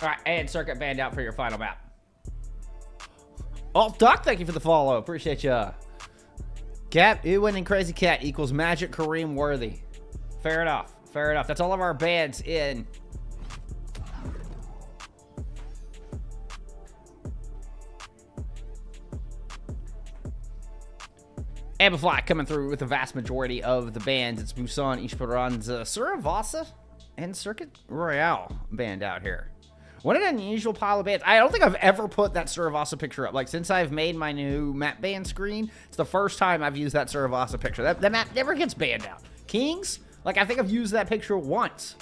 All right, and Circuit banned out for your final map. Oh, Duck, thank you for the follow. Appreciate ya. Cap, Ewan, and Crazy Cat equals Magic Kareem Worthy. Fair enough. Fair enough. That's all of our bans in. Amplify coming through with the vast majority of the bans. It's Busan, Esperanza, Suravasa, and Circuit Royale banned out here. What an unusual pile of bans. I don't think I've ever put that Suravasa picture up. Like, since I've made my new map ban screen, it's the first time I've used that Suravasa picture. That map never gets banned out. Kings, like, I think I've used that picture once.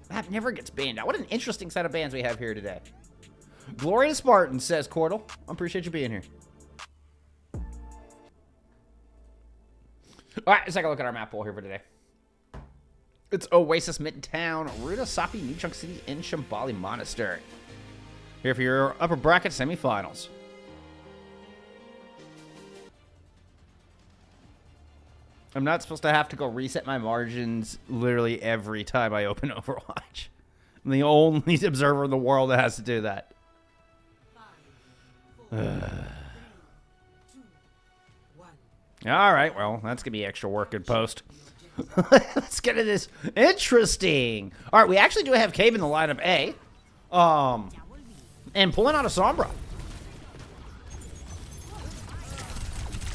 Map never gets banned out. What an interesting set of bans we have here today. Glory to Spartans, says Cordell. I appreciate you being here. All right, let's take a look at our map pool here for today. It's Oasis Midtown, Ruta Sapi, New Chunk City, and Shambali Monastery. Here for your upper bracket semifinals. I'm not supposed to have to go reset my margins literally every time I open Overwatch. I'm the only observer in the world that has to do that. All right, well, that's going to be extra work in post. Let's get into this. Interesting. All right, we actually do have Cave in the lineup A. And pulling out a Sombra.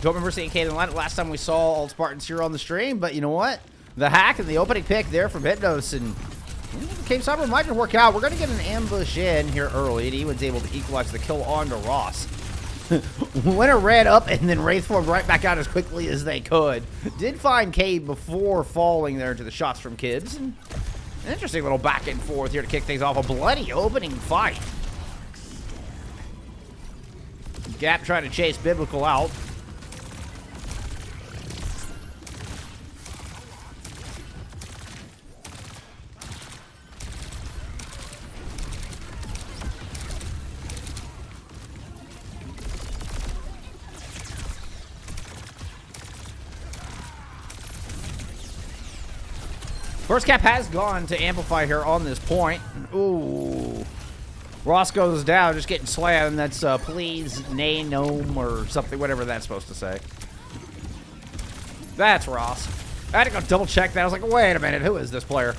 Don't remember seeing Cave in the lineup last time we saw all Spartans here on the stream, but you know what? The hack and the opening pick there from Hypnos, and Cave Sombra might just work out. We're going to get an ambush in here early, and he was able to equalize the kill onto Ross. Winter ran up and then Wraith formed right back out as quickly as they could. Did find Cade before falling there to the shots from Kids. And an interesting little back and forth here to kick things off. A bloody opening fight. Gap trying to chase Biblical out. First cap has gone to Amplify here on this point. Ooh. Ross goes down, just getting slammed. That's please, nay, gnome, or something, whatever that's supposed to say. That's Ross. I had to go double check that. I was like, wait a minute, who is this player?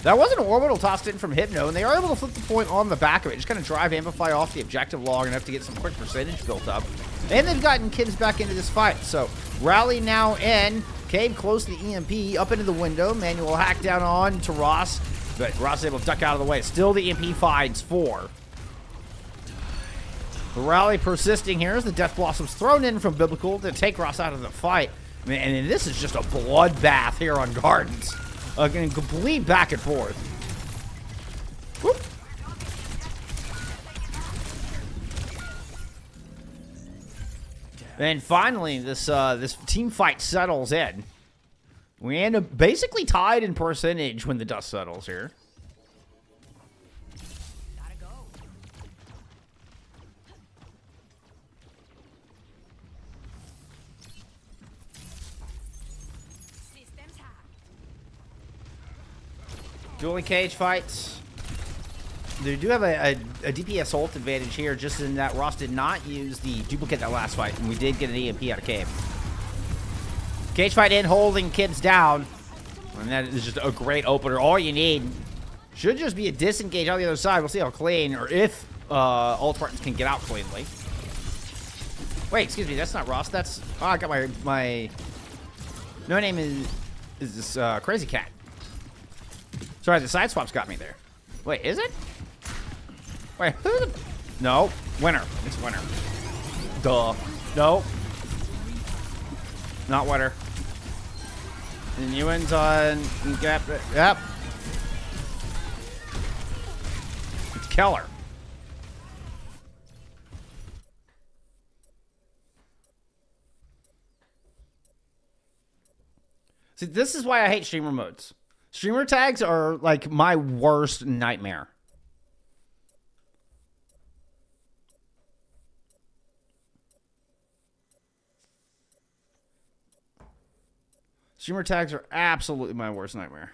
That was an orbital tossed in from Hypno, and they are able to flip the point on the back of it. Just kind of drive Amplify off the objective long enough to get some quick percentage built up. And they've gotten Kids back into this fight. So, rally now in. Cave close to the EMP, up into the window. Manual hack down on to Ross, but Ross is able to duck out of the way. Still the EMP finds 4. The rally persisting here as the Death Blossoms thrown in from Biblical to take Ross out of the fight. Man, and this is just a bloodbath here on Gardens. Getting complete back and forth. Whoop. And finally, this team fight settles in. We end up basically tied in percentage when the dust settles here. Gotta go. Systems high. Dueling cage fights. They do have a DPS ult advantage here, just in that Ross did not use the duplicate that last fight, and we did get an EMP out of Cave. Cage fight in, holding Kids down. And that is just a great opener. All you need should just be a disengage on the other side. We'll see how clean, or if all Spartans can get out cleanly. Wait, excuse me, that's not Ross. That's... Oh, I got my... No name is this Crazy Cat. Sorry, the side swaps got me there. Wait, is it? Wait, who the... No, Winter. It's Winter. Duh. No. Not Winter. And Ewan's on... Yep. It's Keller. See, this is why I hate streamer modes. Streamer tags are like my worst nightmare. Streamer tags are absolutely my worst nightmare.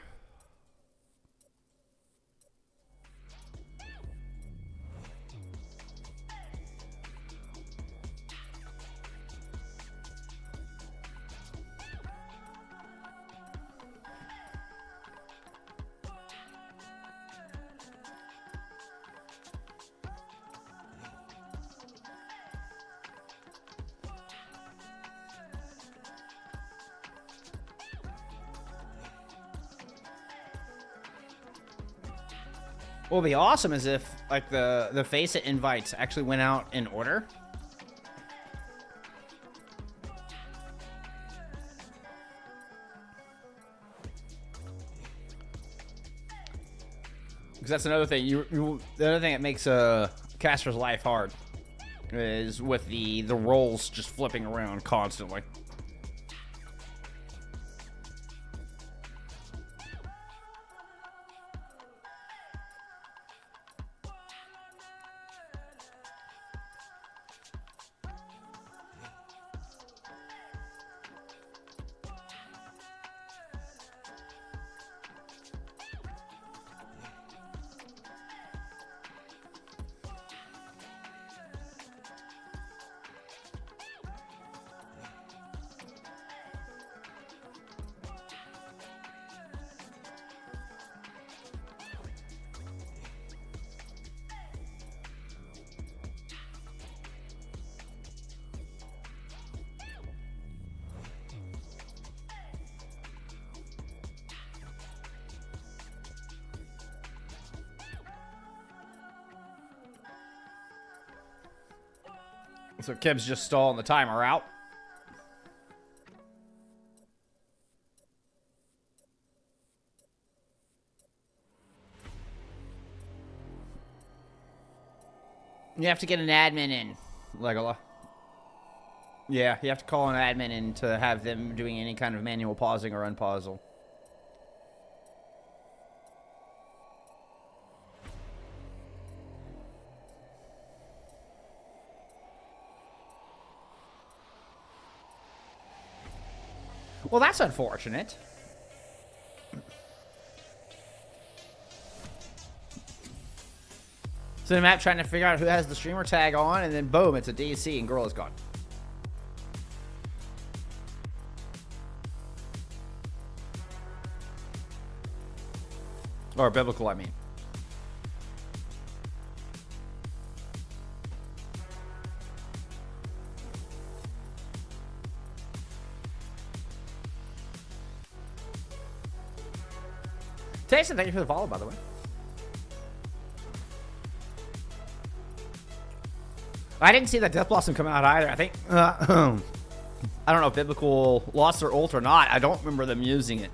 What would be awesome is if, like, the FACEIT invites actually went out in order. Because that's another thing. The other thing that makes a caster's life hard is with the roles just flipping around constantly. So Kim's just stalling the timer out. You have to get an admin in, Legola. Yeah, you have to call an admin in to have them doing any kind of manual pausing or unpausal. Well, that's unfortunate. So the map trying to figure out who has the streamer tag on, and then boom, it's a DC and girl is gone. Or biblical, I mean. Tyson, thank you for the follow, by the way. I didn't see that Death Blossom come out either. I think, I don't know if Biblical lost their ult or not. I don't remember them using it.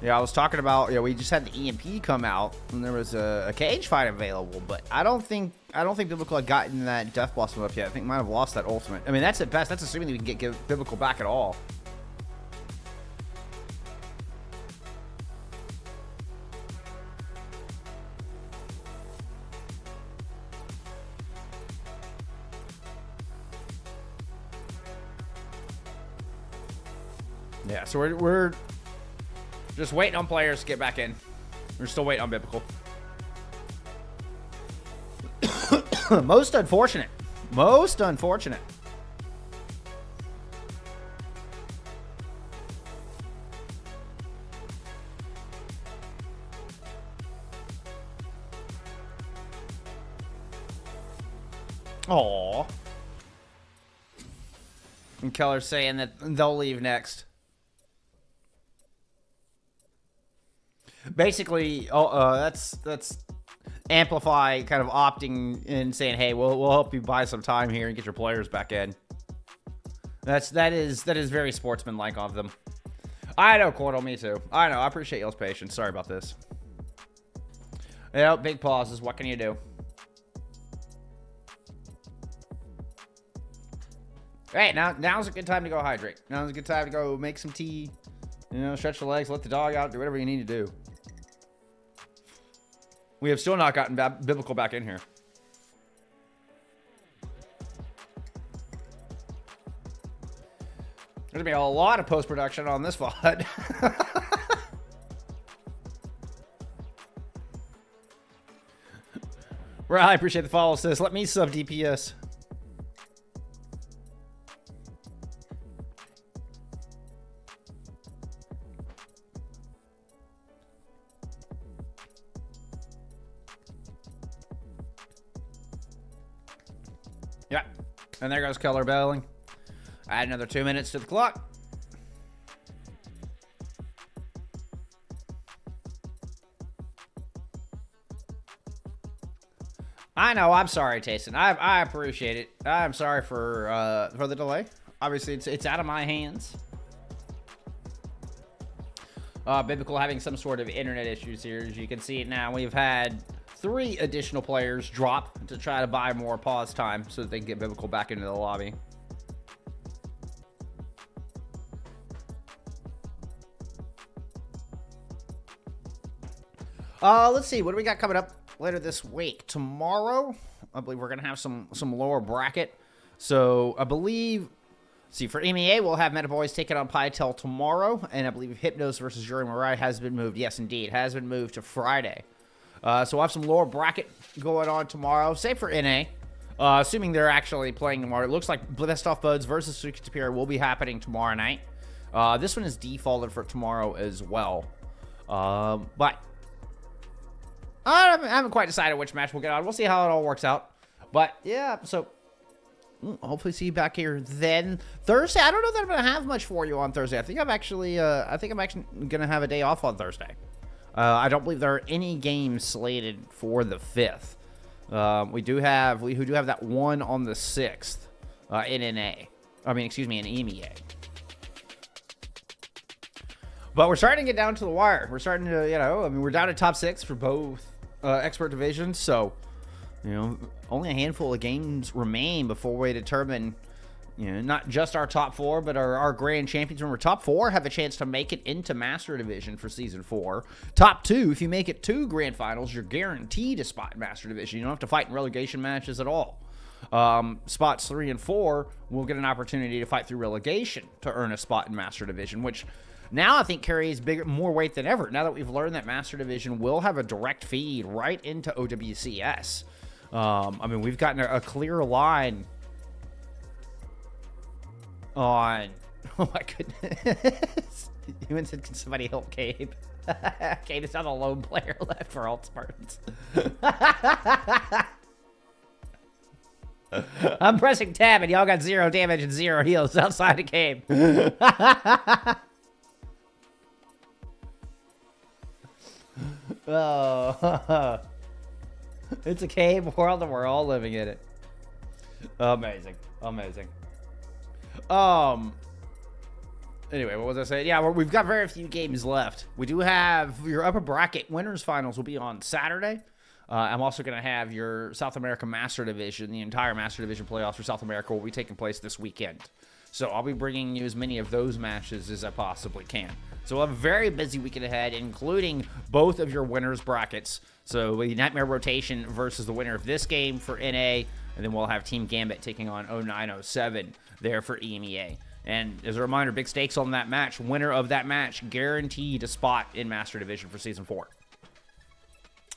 Yeah, I was talking about, we just had the EMP come out, and there was a cage fight available, but I don't think Biblical had gotten that Death Blossom up yet. I think might have lost that ultimate. I mean, that's at best. That's assuming that we can get Biblical back at all. Yeah, so we're just waiting on players to get back in. We're still waiting on Biblical. Most unfortunate. Most unfortunate. Aww. And Keller's saying that they'll leave next. Basically, that's Amplify kind of opting and saying, "Hey, we'll help you buy some time here and get your players back in." That is very sportsmanlike of them. I know, Cordell, me too. I know. I appreciate y'all's patience. Sorry about this. Big pauses. What can you do? Hey, now's a good time to go hydrate. Now's a good time to go make some tea. Stretch the legs, let the dog out, do whatever you need to do. We have still not gotten Biblical back in here. There's going to be a lot of post-production on this VOD. Right, I appreciate the follow, sis. Let me sub DPS. Yeah, and there goes Keller belling. Add another 2 minutes to the clock. I know. I'm sorry, Tayson. I appreciate it. I'm sorry for the delay. Obviously, it's out of my hands. Biblical having some sort of internet issues here. As you can see it now, we've had 3 additional players drop to try to buy more pause time so that they can get Biblical back into the lobby. Let's see. What do we got coming up later this week? Tomorrow, I believe we're going to have some lower bracket. So, I believe... See, for MEA, we'll have Metaboys taking on Pytel tomorrow, and I believe Hypnos versus Yuri Murai has been moved. Yes, indeed, has been moved to Friday. So we'll have some lower bracket going on tomorrow, save for NA. Assuming they're actually playing tomorrow. It looks like Best Off Buds versus Suki Tapir will be happening tomorrow night. This one is defaulted for tomorrow as well. But I haven't quite decided which match we'll get on. We'll see how it all works out. But, yeah, so... hopefully see you back here then. Thursday, I don't know that I'm going to have much for you on Thursday. I think I'm actually going to have a day off on Thursday. I don't believe there are any games slated for the 5th. We do have that one on the 6th in NA. I mean, excuse me, in EMEA. But we're starting to get down to the wire. We're starting to, we're down to top 6 for both expert divisions, so... only a handful of games remain before we determine, not just our top 4, but our grand champions. Remember, top 4 have a chance to make it into Master Division for Season 4. Top 2, if you make it to Grand Finals, you're guaranteed a spot in Master Division. You don't have to fight in relegation matches at all. Spots 3 and 4 will get an opportunity to fight through relegation to earn a spot in Master Division, which... now I think carries more weight than ever. Now that we've learned that Master Division will have a direct feed right into OWCS. We've gotten a clear line on... Oh, my goodness. Ewan said, can somebody help Cabe? Cabe is not a lone player left for all Spartans. I'm pressing tab, and y'all got 0 damage and 0 heals outside of Cabe. Oh... It's a cave world and we're all living in it. Amazing. Anyway, what was I saying? Yeah, we've got very few games left. We do have your upper bracket winners finals will be on Saturday. I'm also going to have your South America Master Division. The entire Master Division playoffs for South America will be taking place this weekend. So I'll be bringing you as many of those matches as I possibly can. So we'll have a very busy weekend ahead, including both of your winners brackets. So the Nightmare Rotation versus the winner of this game for NA, and then we'll have Team Gambit taking on 0907 there for EMEA. And as a reminder, big stakes on that match. Winner of that match guaranteed a spot in Master Division for Season 4.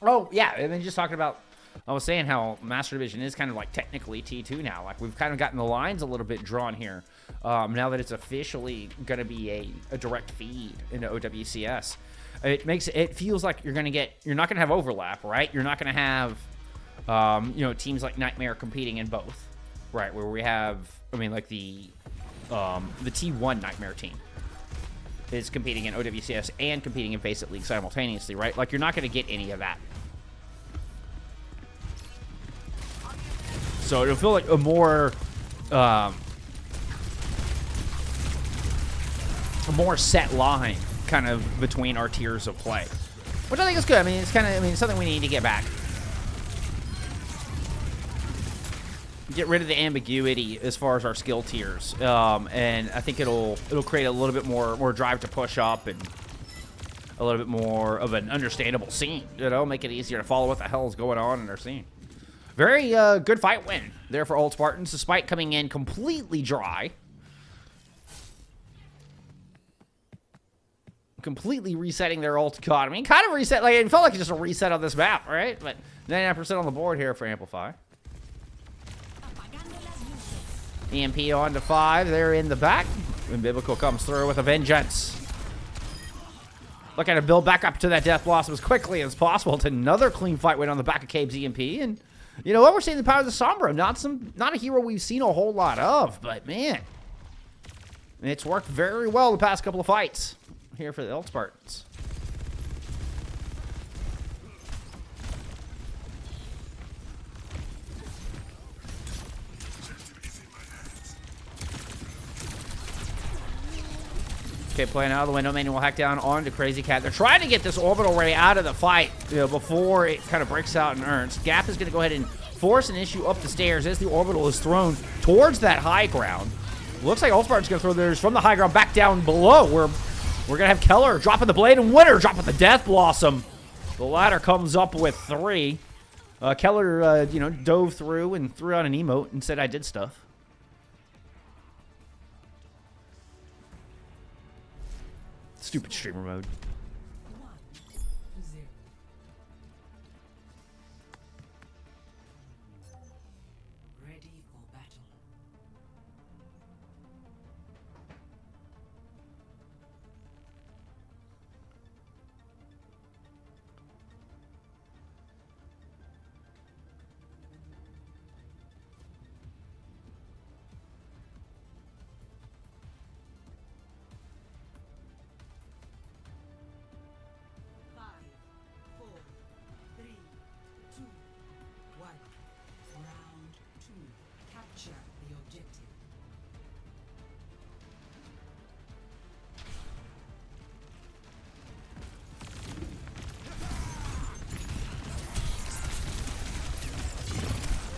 Oh, yeah, and then just talking about, I was saying how Master Division is kind of like technically T2 now. Like, we've kind of gotten the lines a little bit drawn here. Now that it's officially going to be a direct feed into OWCS. It feels like you're not going to have overlap, right? You're not going to have, teams like Nightmare competing in both, right? Where we have, the T1 Nightmare team is competing in OWCS and competing in FACEIT League simultaneously, right? Like, you're not going to get any of that. So it'll feel like a more set line kind of between our tiers of play, which I think is good. It's something we need to get back. Get rid of the ambiguity as far as our skill tiers, and I think it'll create a little bit more drive to push up and a little bit more of an understandable scene. Make it easier to follow what the hell is going on in our scene. Very good fight win there for Old Spartans, despite coming in completely dry. Completely resetting their ult economy. Kind of reset, like it felt like just a reset on this map, right? But 99% on the board here for Amplify. EMP on to 5. They're in the back. And Biblical comes through with a vengeance. Looking to build back up to that Death Blossom as quickly as possible. It's another clean fight win on the back of Cabe's EMP. And you know what? We're seeing the power of the Sombra. Not a hero we've seen a whole lot of, but man, it's worked very well the past couple of fights here for the Old Spartans. Okay, playing out of the window, manual hack down onto Crazy Cat. They're trying to get this orbital ray out of the fight, before it kind of breaks out and earns. Gap is going to go ahead and force an issue up the stairs as the orbital is thrown towards that high ground. Looks like Spartan's going to throw theirs from the high ground back down below, where we're going to have Keller dropping the blade and Winter dropping the Death Blossom. The latter comes up with 3. Keller, dove through and threw out an emote and said, "I did stuff." Stupid streamer mode. Ready for battle.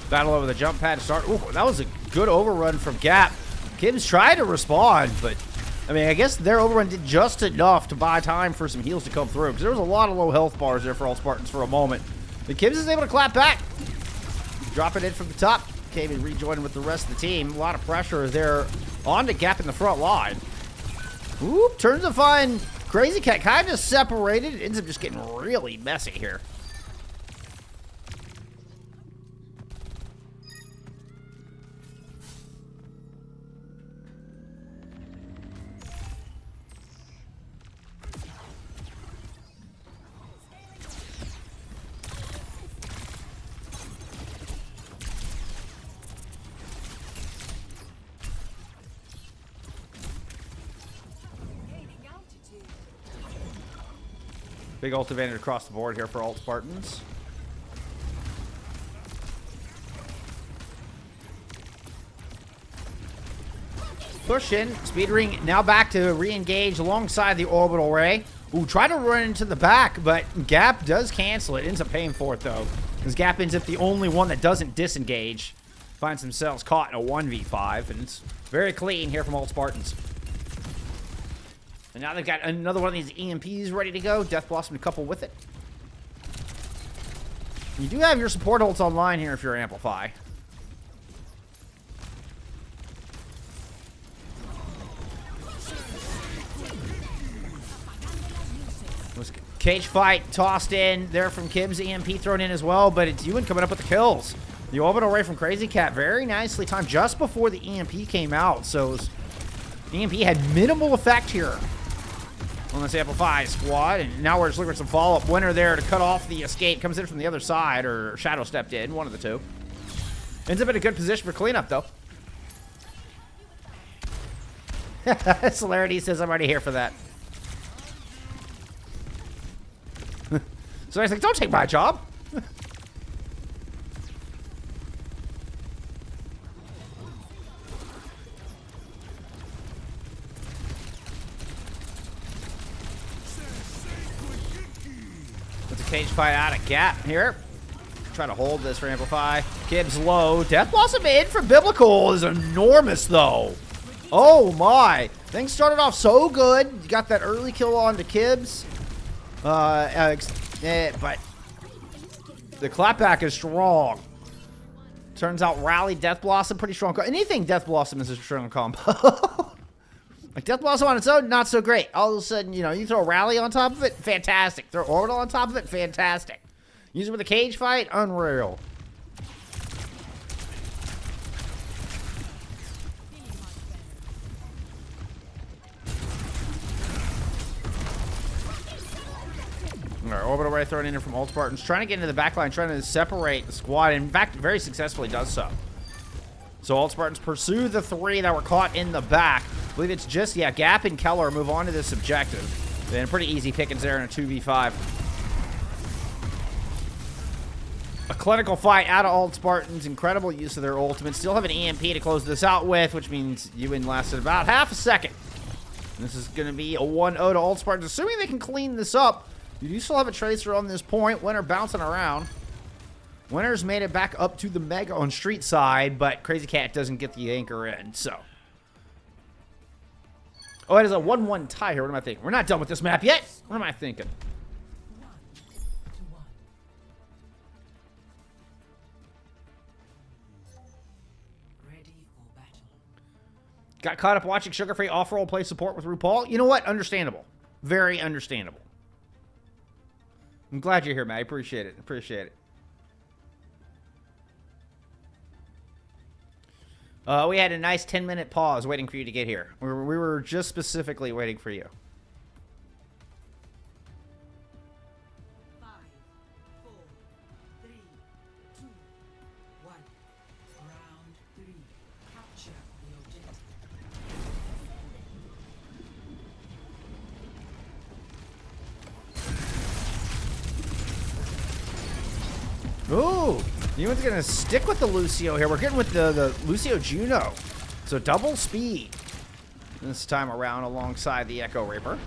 Battle over the jump pad to start. Ooh, that was a good overrun from Gap. Kibbs tried to respond, but I mean, I guess their overrun did just enough to buy time for some heals to come through, because there was a lot of low health bars there for all Spartans for a moment. But Kibbs is able to clap back. Drop it in from the top. Came and rejoined with the rest of the team. A lot of pressure there on to Gap in the front line. Oop, turns to find Crazy Cat kind of separated. It ends up just getting really messy here. Big ult advantage across the board here for alt Spartans. Push in. Speed ring now back to re-engage alongside the orbital ray. Ooh, try to run into the back, but Gap does cancel it. Ends up paying for it, though. Because Gap ends up the only one that doesn't disengage. Finds themselves caught in a 1v5, and it's very clean here from alt Spartans. And now they've got another one of these EMPs ready to go. Death Blossom to couple with it. You do have your support ults online here if you're Amplify. Cage fight tossed in there from Kibbs. EMP thrown in as well, but it's Ewan coming up with the kills. The orbital ray from Crazy Cat very nicely timed just before the EMP came out. So EMP had minimal effect here on this Amplify squad, and now we're just looking for some follow-up. Winner there to cut off the escape. Comes in from the other side, or Shadow stepped in, one of the two. Ends up in a good position for cleanup, though. Celerity says, "I'm already here for that." So he's like, "Don't take my job." Cage fight out of Gap here. Try to hold this for Amplify. Kibbs low. Death Blossom in from Biblical is enormous, though. Oh, my. Things started off so good. You got that early kill on to Kibbs. But the clapback is strong. Turns out Rally, Death Blossom, pretty strong. Anything Death Blossom is a strong combo. Like Death Blossom on its own, not so great. All of a sudden, you throw a Rally on top of it, fantastic. Throw Orbital on top of it, fantastic. Use it with a cage fight, unreal. All right, Orbital Ray thrown in from alt Spartans, trying to get into the back line, trying to separate the squad, and in fact, very successfully does so. So alt Spartans pursue the 3 that were caught in the back. I believe it's just, Gap and Keller move on to this objective. And pretty easy pickings there in a 2v5. A clinical fight out of alt Spartans. Incredible use of their ultimate. Still have an EMP to close this out with, which means Ewan lasted about half a second. This is going to be a 1-0 to Old Spartans. Assuming they can clean this up. You do still have a Tracer on this point. Winner bouncing around. Winner's made it back up to the Mega on street side, but Crazy Cat doesn't get the anchor in, so. Oh, it is a 1-1 tie here. What am I thinking? We're not done with this map yet. What am I thinking? Got caught up watching Sugar Free off-roll play support with RuPaul. You know what? Understandable. Very understandable. I'm glad you're here, man. I appreciate it. Appreciate it. We had a nice 10-minute pause waiting for you to get here. We were just specifically waiting for you. 5, 4, 3, 2, 1. Round 3. Capture the objective. Ooh, Ewan's gonna stick with the Lucio here. We're getting with the Lucio Juno. So double speed this time around alongside the Echo Reaper.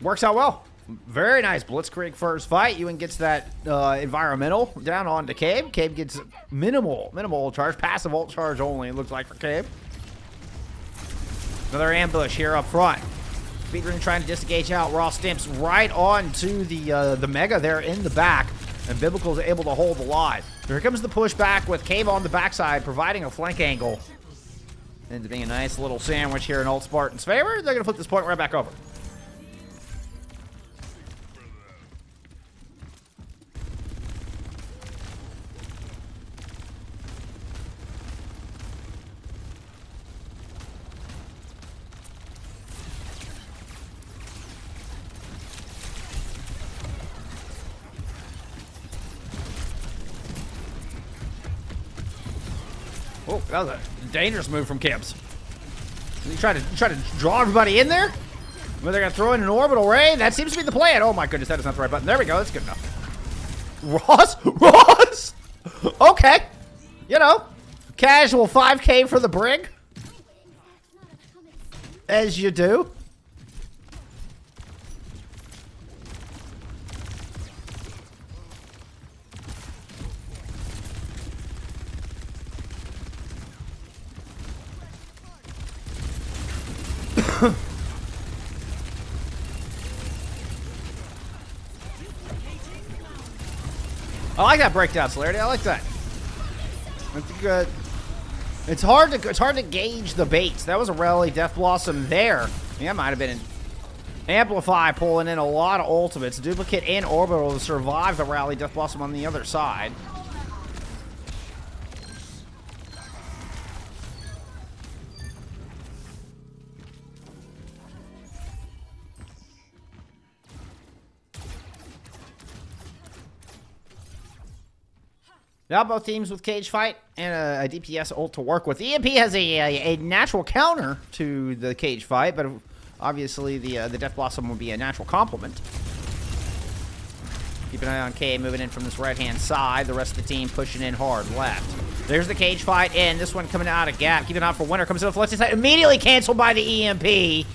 Works out well. Very nice Blitzkrieg first fight. Ewan gets that environmental down onto Cabe. Cabe gets minimal ult charge. Passive ult charge only, it looks like, for Cabe. Another ambush here up front. Speedrun trying to disengage out. Raw stamps right on to the Mega there in the back. And Biblical is able to hold alive. Here comes the pushback with Cave on the backside, providing a flank angle. Ends up being a nice little sandwich here in Old Spartan's favor. They're going to flip this point right back over. Oh, that was a dangerous move from Kibbs. You try to draw everybody in there? But they're gonna throw in an orbital ray? That seems to be the plan. Oh my goodness, that is not the right button. There we go, that's good enough. Ross? Okay. You know, casual 5K for the brig. As you do. I like that breakdown, Celerity. I like that. That's good. It's hard to gauge the baits. That was a rally Death Blossom there. Yeah, might have been an Amplify pulling in a lot of ultimates. Duplicate and Orbital to survive the rally Death Blossom on the other side. Now both teams with cage fight and a DPS ult to work with. EMP has a natural counter to the cage fight, but obviously the Death Blossom would be a natural complement. Keep an eye on K moving in from this right-hand side. The rest of the team pushing in hard left. There's the cage fight in. This one coming out of gap. Keep an eye out for Winter. Comes in the left side. Immediately canceled by the EMP.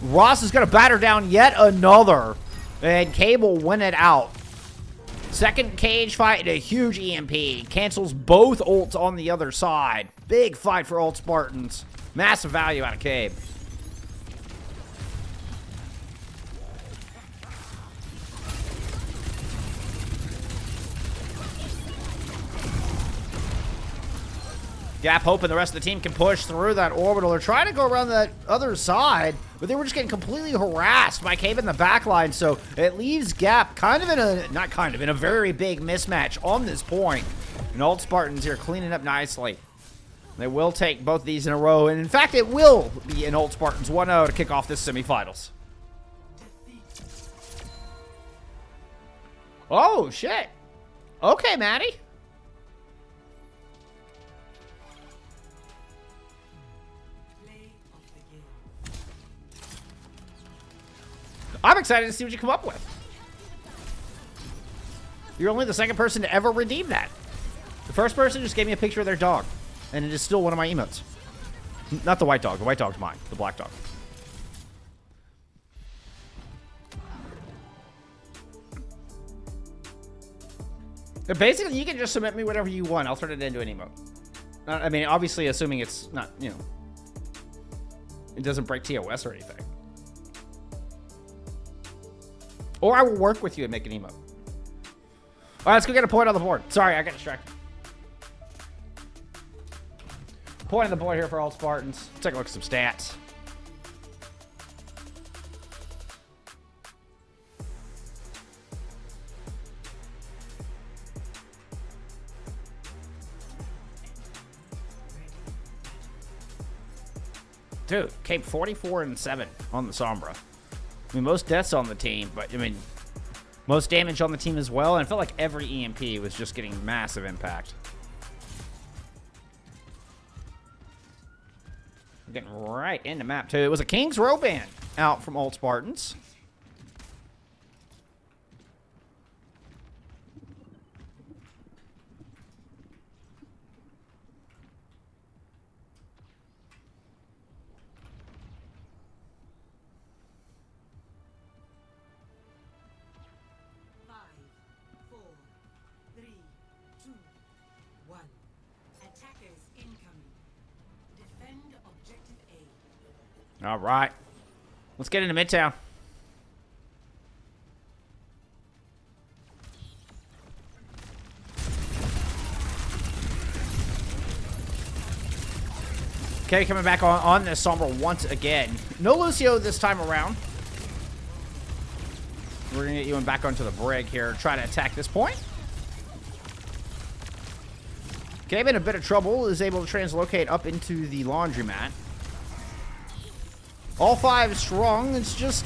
Ross is going to batter down yet another. And Cable win it out. Second cage fight and a huge EMP. Cancels both ults on the other side. Big fight for Old Spartans. Massive value out of Cabe. Gap hoping the rest of the team can push through that orbital. They're trying to go around that other side, but they were just getting completely harassed by Cave in the backline, so it leaves Gap kind of in a, in a very big mismatch on this point. And Old Spartans here cleaning up nicely. They will take both these in a row, and in fact, it will be an Old Spartans 1-0 to kick off this semifinals. Oh, shit. Okay, Maddie. I'm excited to see what you come up with. You're only the second person to ever redeem that. The first person just gave me a picture of their dog, and it is still one of my emotes. Not the white dog. The white dog's mine. The black dog. But basically, you can just submit me whatever you want. I'll turn it into an emote. I mean, obviously, assuming it's not, you know, it doesn't break TOS or anything. Or I will work with you and make an emote. All right, let's go get a point on the board. Sorry, I got distracted. Point on the board here for all Spartans. Let's take a look at some stats. Dude, Cape 44-7 on the Sombra. I mean, most deaths on the team, but I mean, most damage on the team as well. And I felt like every EMP was just getting massive impact. Getting right into map 2. It was a King's Row band out from Old Spartans. All right. Let's get into Midtown. Okay, coming back on this Sombra once again. No Lucio this time around. We're going to get you back onto the brig here. Try to attack this point. Okay, in a bit of trouble. Is able to translocate up into the laundromat. All 5 strong. It's just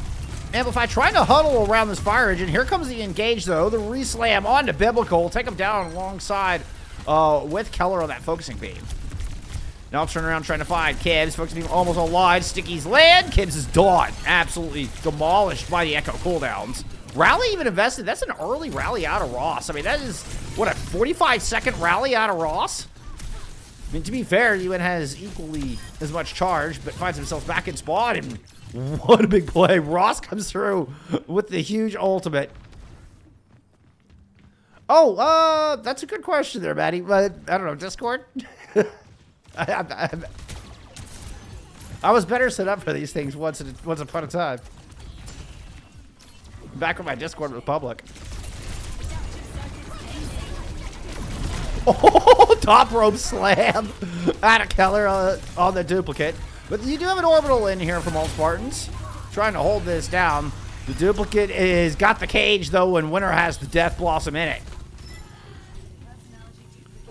Amplify trying to huddle around this fire engine. Here comes the engage, though. The reslam onto Biblical. Take him down alongside with Keller on that focusing beam. Now I'm turning around trying to find Kibbs. Focusing beam almost alive. Sticky's land. Kibbs is done. Absolutely demolished by the Echo cooldowns. Rally even invested. That's an early rally out of Ross. I mean, that is, what, a 45-second rally out of Ross? I mean, to be fair, UN has equally as much charge, but finds himself back in spawn, and what a big play. Ross comes through with the huge ultimate. Oh, that's a good question there, Maddie. But I don't know, Discord? I was better set up for these things once upon a time. Back when my Discord was public. Oh, top rope slam out of Keller on the duplicate. But you do have an orbital in here from all Spartans. Trying to hold this down. The duplicate is got the cage, though, and Winter has the Death Blossom in it.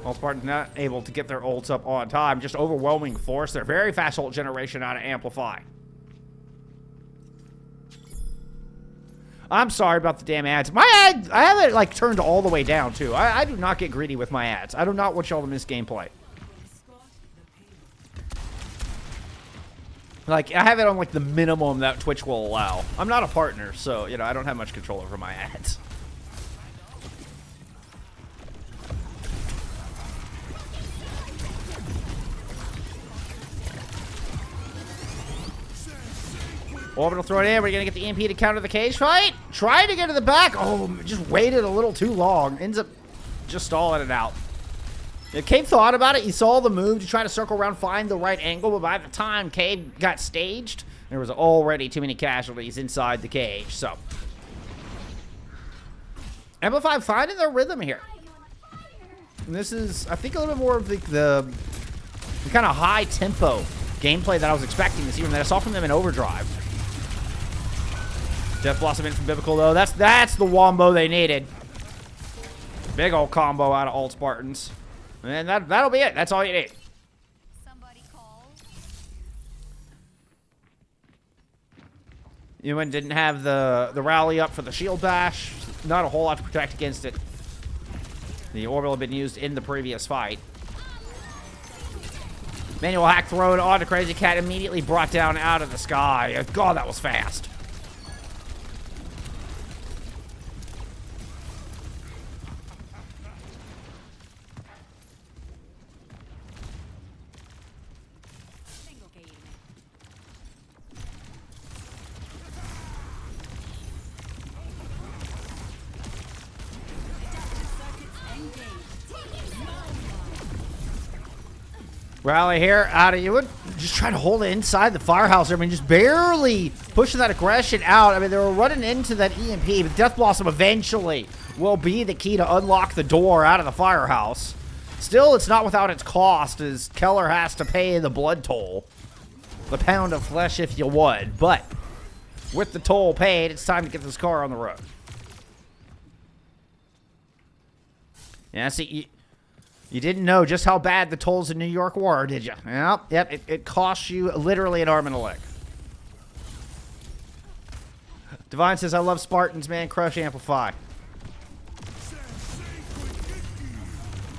All Spartans not able to get their ults up on time. Just overwhelming force. They're very fast ult generation out of Amplify. I'm sorry about the damn ads. My ad, I have it like turned all the way down too. I do not get greedy with my ads. I do not want y'all to miss gameplay. Like, I have it on like the minimum that Twitch will allow. I'm not a partner, so, you know, I don't have much control over my ads. Orbital throw it in. We're going to get the EMP to counter the cage fight. Trying to get to the back. Oh, just waited a little too long. Ends up just stalling it out. Yeah, Cave thought about it. He saw the move to try to circle around, find the right angle. But by the time Cave got staged, there was already too many casualties inside the cage. So, Amplify finding their rhythm here. And this is, I think, a little bit more of the kind of high tempo gameplay that I was expecting this year, and that I saw from them in Overdrive. Death Blossom in from Biblical, though. That's the wombo they needed. Big old combo out of Old Spartans. And that'll be it. That's all you need. Somebody call. Ewan didn't have the rally up for the shield bash. Not a whole lot to protect against it. The orbital had been used in the previous fight. Manual hack thrown onto Crazy Cat, immediately brought down out of the sky. God, that was fast. Rally here, out of you. Just trying to hold it inside the firehouse. I mean, just barely pushing that aggression out. I mean, they were running into that EMP, but Death Blossom eventually will be the key to unlock the door out of the firehouse. Still, it's not without its cost, as Keller has to pay the blood toll. The pound of flesh, if you would. But with the toll paid, it's time to get this car on the road. Yeah, see, you didn't know just how bad the tolls in New York were, did you? Yep, it costs you literally an arm and a leg. Divine says, I love Spartans, man. Crush Amplify.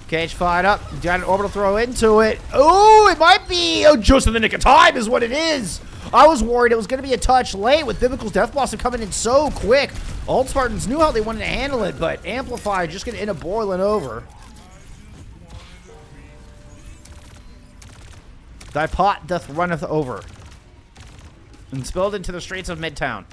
Cage fired up. Got an orbital throw into it. Oh, it might be. Oh, just in the nick of time is what it is. I was worried it was going to be a touch late with Biblical's Death Blossom coming in so quick. Old Spartans knew how they wanted to handle it, but Amplify just going to end up boiling over. Thy pot doth runneth over, and spilled into the streets of Midtown.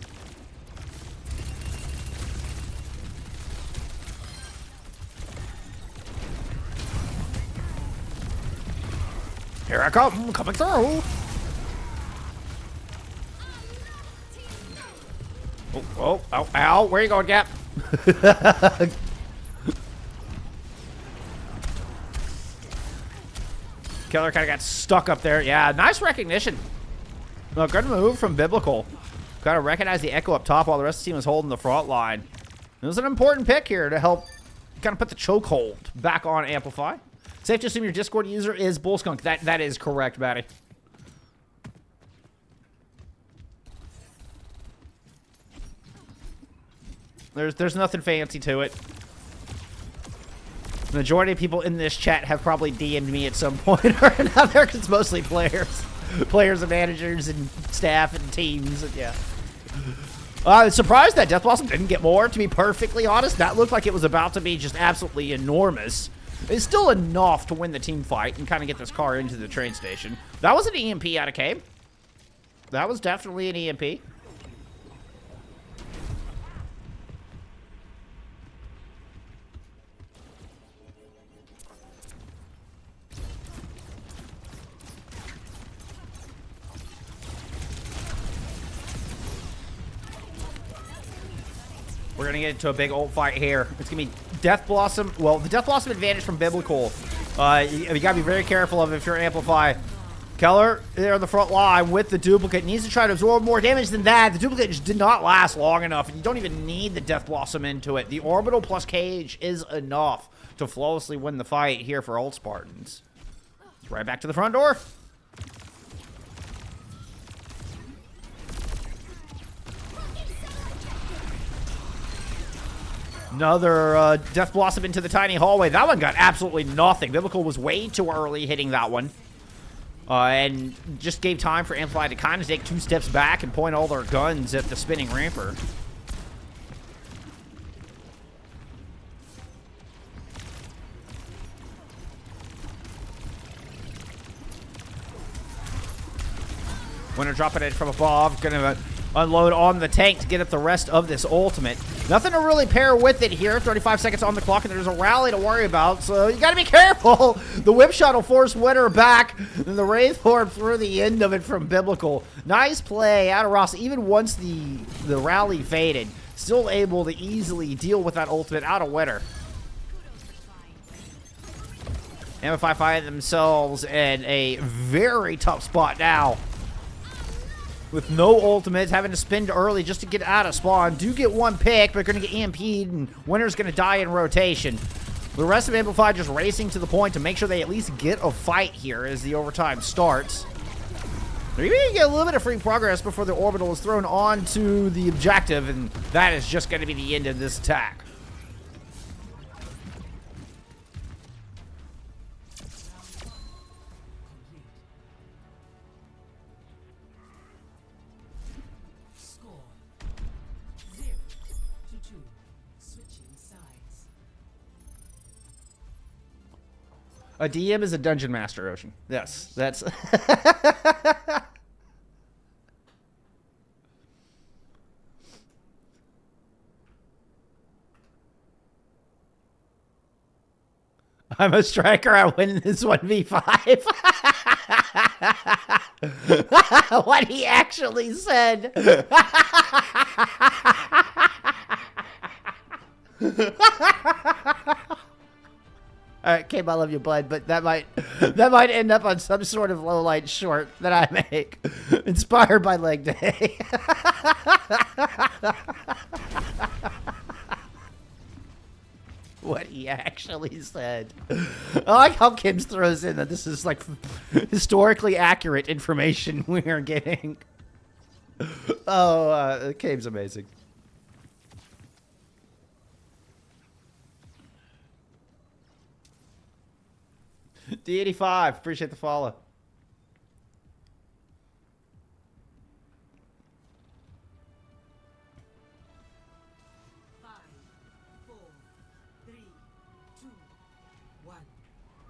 Here I come, coming through. Oh, ow, where you going, Gap? Keller kind of got stuck up there. Yeah, nice recognition. No, good move from Biblical. Got to recognize the echo up top while the rest of the team is holding the front line. It was an important pick here to help kind of put the chokehold back on Amplify. Safe to assume your Discord user is Bullskunk. That is correct, Batty. There's nothing fancy to it. The majority of people in this chat have probably DM'd me at some point or another, because it's mostly players. Players and managers and staff and teams, and yeah. I was surprised that Death Blossom didn't get more, to be perfectly honest. That looked like it was about to be just absolutely enormous. It's still enough to win the team fight and kind of get this car into the train station. That was an EMP out of Cabe. That was definitely an EMP. We're going to get into a big ult fight here. It's going to be Death Blossom. Well, the Death Blossom advantage from Biblical. You got to be very careful of if you're Amplify. Keller there on the front line with the duplicate. Needs to try to absorb more damage than that. The duplicate just did not last long enough. And you don't even need the Death Blossom into it. The orbital plus cage is enough to flawlessly win the fight here for Old Spartans. Right back to the front door. Another Death Blossom into the tiny hallway. That one got absolutely nothing. Biblical was way too early hitting that one. And just gave time for Amplify to kind of take 2 steps back and point all their guns at the spinning ramper. Winner dropping it from above. Gonna unload on the tank to get up the rest of this ultimate. Nothing to really pair with it here. 35 seconds on the clock, and there's a rally to worry about, so you gotta be careful. The whip shot will force Winner back, and the Wraith Horde through the end of it from Biblical. Nice play out of Ross, even once the rally faded. Still able to easily deal with that ultimate out of Winner. Amplify find themselves in a very tough spot now. With no ultimates, having to spend early just to get out of spawn. Do get 1 pick, but going to get EMP'd, and Winner's going to die in rotation. The rest of Amplify just racing to the point to make sure they at least get a fight here as the overtime starts. They're even going to get a little bit of free progress before the orbital is thrown onto the objective, and that is just going to be the end of this attack. A DM is a dungeon master, Ocean. Yes, that's... I'm a striker. I win this 1v5. What he actually said. All right, Cabe, I love you, bud, but that might end up on some sort of low light short that I make, inspired by leg day. What he actually said. I like how Kibbs throws in that this is like historically accurate information we are getting. Oh, Cabe's amazing. D85, appreciate the follow.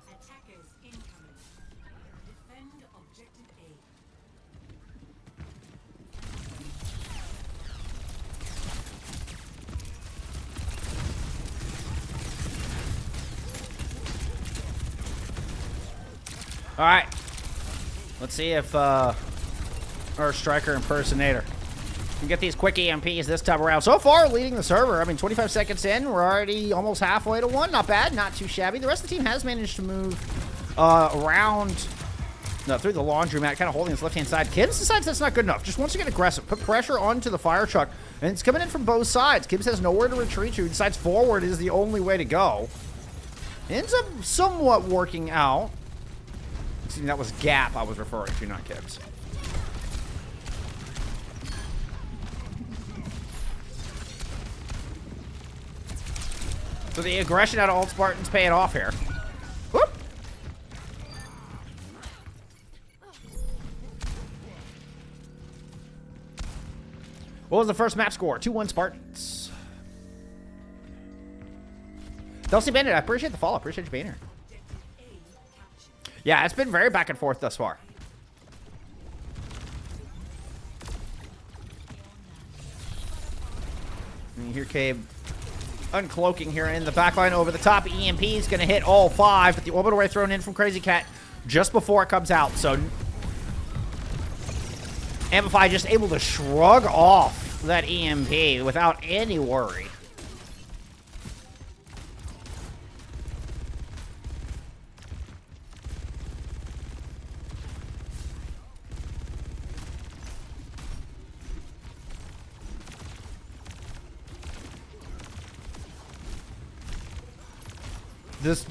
Attackers incoming. Defend objective A. All right. Let's see if our striker impersonator can get these quick EMPs this time around. So far, leading the server. I mean, 25 seconds in, we're already almost halfway to one. Not bad, not too shabby. The rest of the team has managed to move around, through the laundromat, kind of holding his left-hand side. Kibbs decides that's not good enough. Just wants to get aggressive, put pressure onto the fire truck, and it's coming in from both sides. Kibbs has nowhere to retreat to. He decides forward is the only way to go. Ends up somewhat working out. See, that was Gap I was referring to, not Kibbs. So the aggression out of all Spartans paying off here. Whoop. What was the first map score? 2-1 Spartans. Dulcie Bandit, I appreciate the follow. Appreciate you being here. Yeah, it's been very back and forth thus far. And you hear Cabe uncloaking here in the backline over the top. EMP is going to hit all 5, but the orbital ray thrown in from Crazy Cat just before it comes out. So Amplify just able to shrug off that EMP without any worry.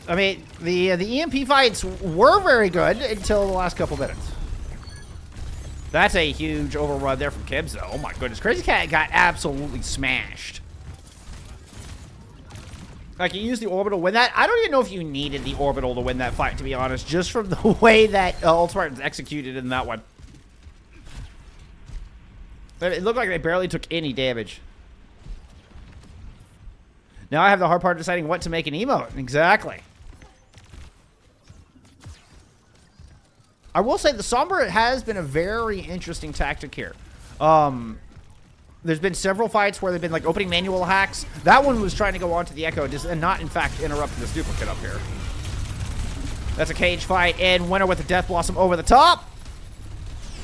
I mean, the EMP fights were very good until the last couple minutes. That's a huge overrun there from Kibbs, though. Oh my goodness, Crazy Cat got absolutely smashed. Like, you used the orbital to win that. I don't even know if you needed the orbital to win that fight, to be honest, just from the way that Old Spartans executed in that one. It looked like they barely took any damage. Now I have the hard part of deciding what to make an emote. Exactly. I will say the Sombra has been a very interesting tactic here. There's been several fights where they've been like opening manual hacks. That one was trying to go onto the Echo and not, in fact, interrupt this duplicate up here. That's a cage fight, and winner with the Death Blossom over the top.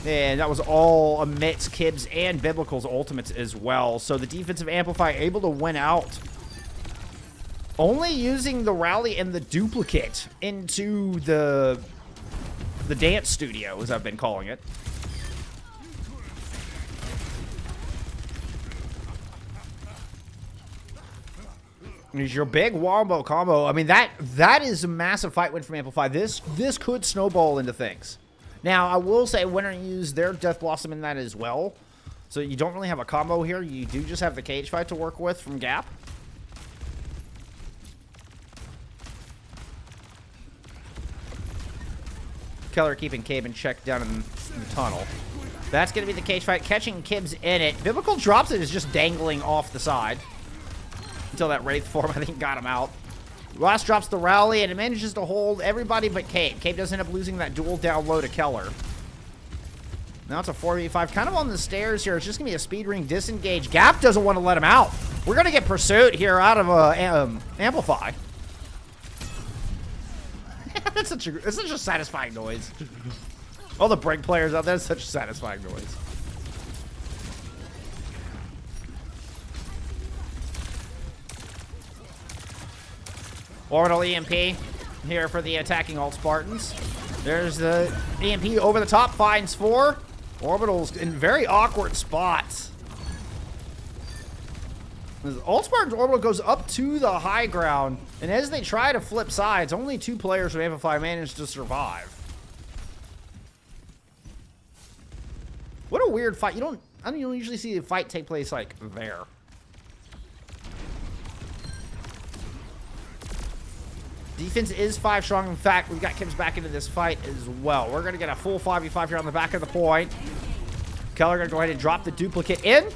And that was all amidst Kibbs and Biblical's ultimates as well. So the defensive Amplify able to win out. Only using the rally and the duplicate into the dance studio, as I've been calling it. Is your big wombo combo. I mean, that is a massive fight win from Amplify. This could snowball into things. Now, I will say winner used their Death Blossom in that as well. So you don't really have a combo here. You do just have the cage fight to work with from Gap. Keller keeping Cabe in check down in the tunnel. That's going to be the cage fight, catching Kibbs in it. Biblical drops it, is just dangling off the side. Until that Wraith form, I think, got him out. Ross drops the rally, and it manages to hold everybody but Cabe. Cabe does end up losing that dual down low to Keller. Now it's a 4v5, kind of on the stairs here. It's just going to be a speed ring disengage. Gap doesn't want to let him out. We're going to get pursuit here out of Amplify. That's such a satisfying noise. All the break players out there, such a satisfying noise. Orbital EMP here for the attacking alt Spartans. There's the EMP over the top, finds 4. Orbital's in very awkward spots. Alt Spartan's orbital goes up to the high ground, and as they try to flip sides, only 2 players from Amplify manage to survive. What a weird fight. I don't usually see a fight take place like there. Defense is 5 strong. In fact, we've got Kibbs back into this fight as well. We're going to get a full 5v5 here on the back of the point. Keller going to go ahead and drop the duplicate in.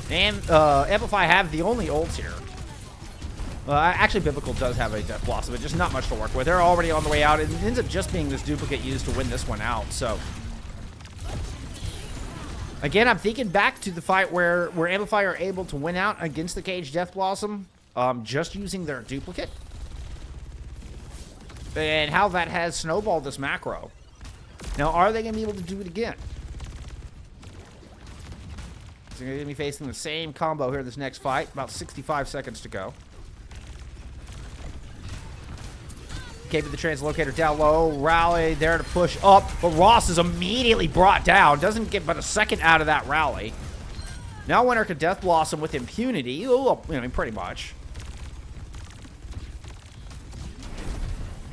And Amplify have the only ults here. Actually, Biblical does have a Death Blossom, but just not much to work with. They're already on the way out. It ends up just being this duplicate used to win this one out. So, again, I'm thinking back to the fight where Amplify are able to win out against the Cage Death Blossom. Just using their duplicate. And how that has snowballed this macro. Now, are they going to be able to do it again? So they're going to be facing the same combo here in this next fight. About 65 seconds to go. Keeping the translocator down low. Rally there to push up. But Ross is immediately brought down. Doesn't get but a second out of that rally. Now Winter could Death Blossom with impunity. Ooh, I mean, pretty much.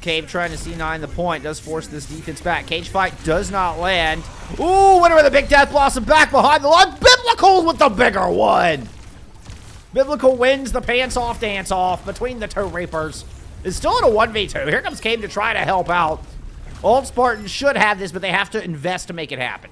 Cave trying to C9 the point. Does force this defense back. Cage fight does not land. Ooh, Winter with a big Death Blossom back behind the line. Biblical with the bigger one. Biblical wins the pants off dance off between the 2 Reapers. It's still in a 1v2. Here comes Cave to try to help out. Old Spartans should have this, but they have to invest to make it happen.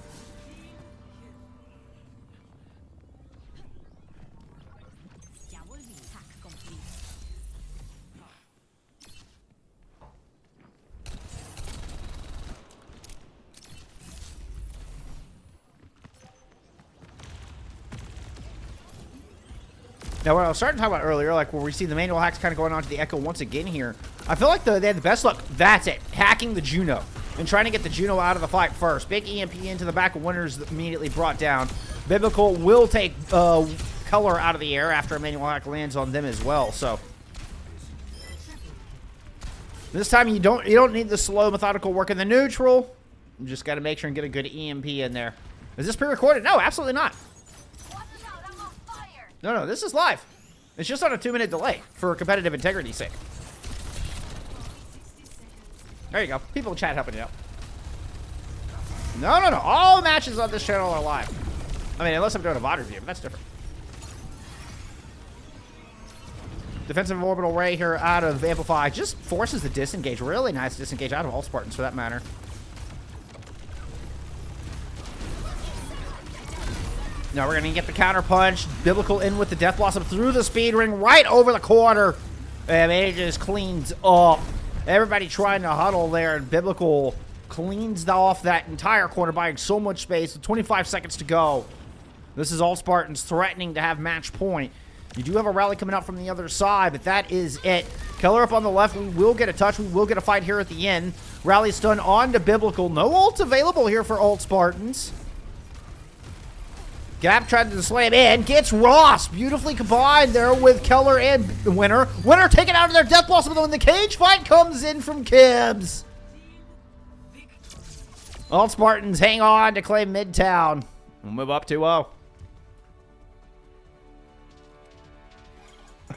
Now, what I was starting to talk about earlier, like where we see the manual hacks kind of going on to the Echo once again here, I feel like they had the best luck. That's it. Hacking the Juno and trying to get the Juno out of the fight first. Big EMP into the back of Winners immediately brought down. Biblical will take Color out of the air after a manual hack lands on them as well. So this time you don't need the slow methodical work in the neutral. You just got to make sure and get a good EMP in there. Is this pre-recorded? No, absolutely not. No, this is live. It's just on a 2-minute delay for competitive integrity's sake. There you go. People in chat helping you out. No. All matches on this channel are live. I mean, unless I'm doing a VOD review, but that's different. Defensive orbital ray here out of Amplify just forces the disengage. Really nice disengage out of all Spartans for that matter. Now we're going to get the counter punch. Biblical in with the Death Blossom through the speed ring right over the corner. And it just cleans up. Everybody trying to huddle there, and Biblical cleans off that entire corner, buying so much space with 25 seconds to go. This is all Spartans threatening to have match point. You do have a rally coming out from the other side, but that is it. Keller up on the left. We will get a touch. We will get a fight here at the end. Rally stun on to Biblical. No ult available here for alt Spartans. Gap tried to slam in. Gets Ross. Beautifully combined there with Keller and Winter. Winter taken out of their Death Blossom when the cage fight comes in from Kibbs. All Spartans hang on to claim Midtown. We'll move up 2-0.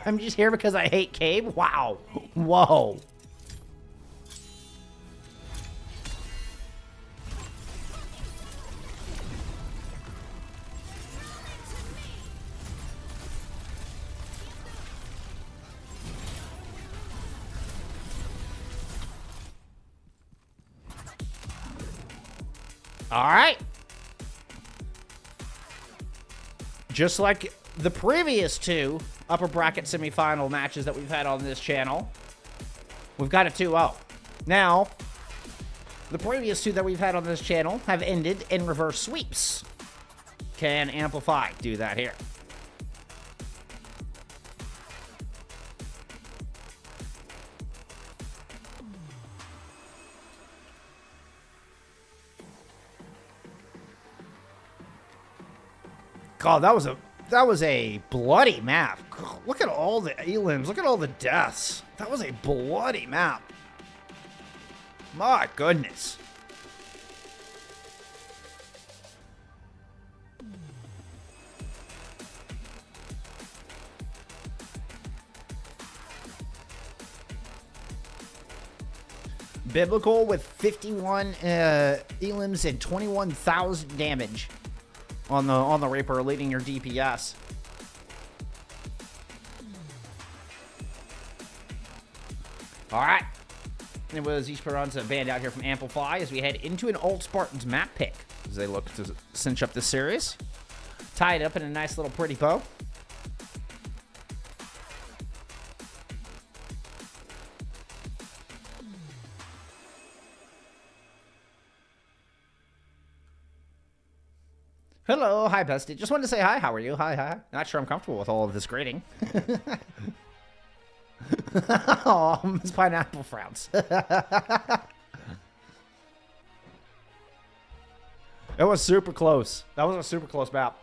I'm just here because I hate Cave? Wow. Whoa. All right. Just like the previous 2 upper bracket semifinal matches that we've had on this channel, we've got a 2-0. Now, the previous 2 that we've had on this channel have ended in reverse sweeps. Can Amplify do that here? God, that was a bloody map. God, look at all the elims. Look at all the deaths. That was a bloody map. My goodness. Biblical with 51 elims and 21,000 damage on the Reaper, leading your DPS. All right. It was Esperanza band out here from Amplify as we head into an old Spartans map pick as they look to cinch up this series. Tie it up in a nice little pretty bow. Hello, hi bestie. Just wanted to say hi. How are you? Hi. Not sure I'm comfortable with all of this grading. Oh, Miss Pineapple frowns. It was super close. That was a super close map.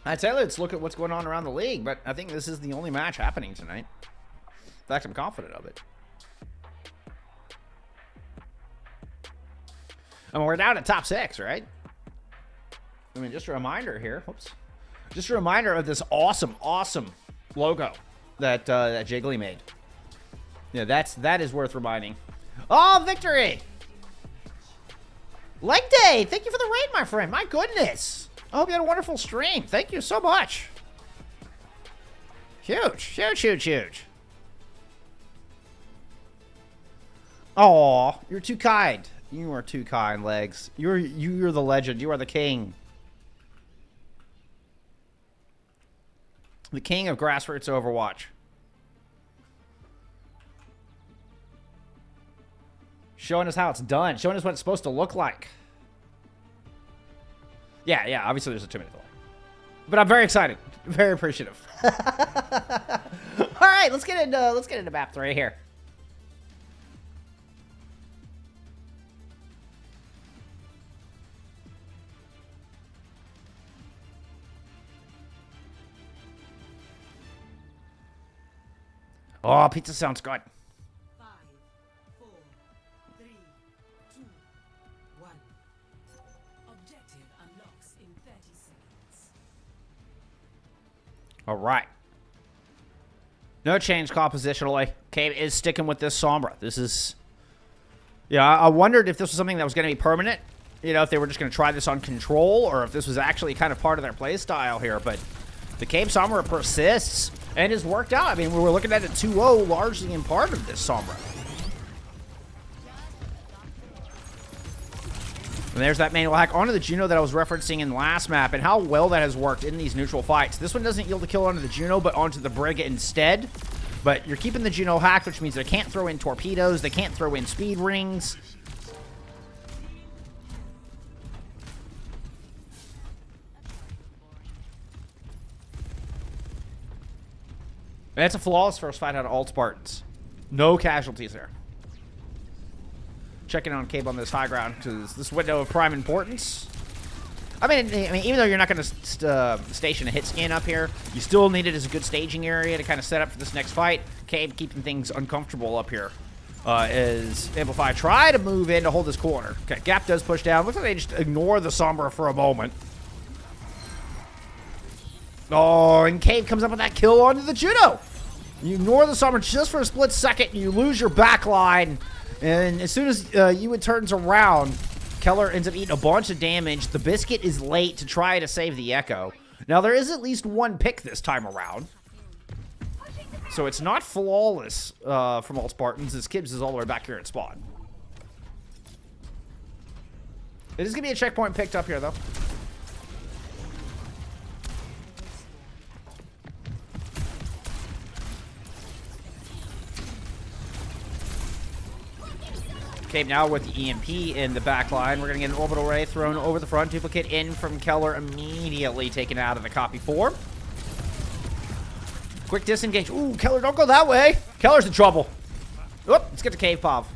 I'd say let's look at what's going on around the league, but I think this is the only match happening tonight. In fact, I'm confident of it. I mean, we're down at top 6, right? I mean, just a reminder here. Whoops. Just a reminder of this awesome logo that that Jiggly made. Yeah, that is worth reminding. Oh, victory! Leg day! Thank you for the raid, my friend. My goodness. I hope you had a wonderful stream. Thank you so much. Huge. Aw, you're too kind. You are too kind, Legs. You're the legend. You are the king. The king of grassroots Overwatch. Showing us how it's done. Showing us what it's supposed to look like. Yeah, obviously there's a 2-minute delay. But I'm very excited. Very appreciative. All right, let's get into map 3 here. Oh, pizza sounds good. 5, 4, 3, 2, 1. Objective unlocks in 30 seconds. All right. No change compositionally. Cave is sticking with this Sombra. This is... Yeah, I wondered if this was something that was going to be permanent. You know, if they were just going to try this on control, or if this was actually kind of part of their play style here. But the Cave Sombra persists and has worked out. I mean, we were looking at a 2-0 largely in part of this Sombra. And there's that manual hack onto the Juno that I was referencing in the last map, and how well that has worked in these neutral fights. This one doesn't yield a kill onto the Juno, but onto the Brig instead. But you're keeping the Juno hacked, which means they can't throw in torpedoes, they can't throw in speed rings. And it's a flawless first fight out of all Spartans. No casualties there. Checking on Cabe on this high ground because this window of prime importance. I mean, even though you're not going to station a hit scan up here, you still need it as a good staging area to kind of set up for this next fight. Cabe keeping things uncomfortable up here as Amplify try to move in to hold this corner. Okay, Gap does push down. Looks like they just ignore the Sombra for a moment. Oh, and Cabe comes up with that kill onto the Juno. You ignore the Sombra just for a split second, and you lose your back line. And as soon as you turns around, Keller ends up eating a bunch of damage. The Biscuit is late to try to save the Echo. Now, there is at least one pick this time around. So it's not flawless from all Spartans, as Kibbs is all the way back here at spawn. It is going to be a checkpoint picked up here, though. Okay, now with the EMP in the back line, we're going to get an orbital ray thrown over the front. Duplicate in from Keller, immediately taken out of the copy 4. Quick disengage. Ooh, Keller, don't go that way. Keller's in trouble. Oop, let's get to Cave Pov. All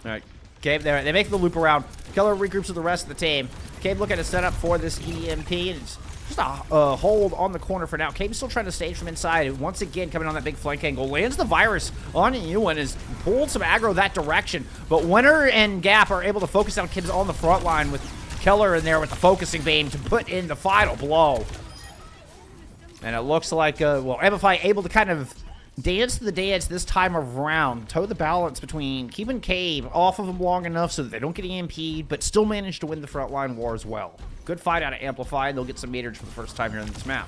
right, Cave, there. They make the loop around. Keller regroups with the rest of the team. Cave looking to set up for this EMP. And it's just a hold on the corner for now. Cave's still trying to stage from inside. Once again, coming on that big flank angle. Lands the virus on you and has pulled some aggro that direction. But Winter and Gap are able to focus down kids on the front line with Keller in there with the focusing beam to put in the final blow. And it looks like, well, Amplify able to kind of dance the dance this time around. Toe the balance between keeping Cave off of them long enough so that they don't get EMP'd, but still manage to win the frontline war as well. Good fight out of Amplify, and they'll get some meters for the first time here on this map.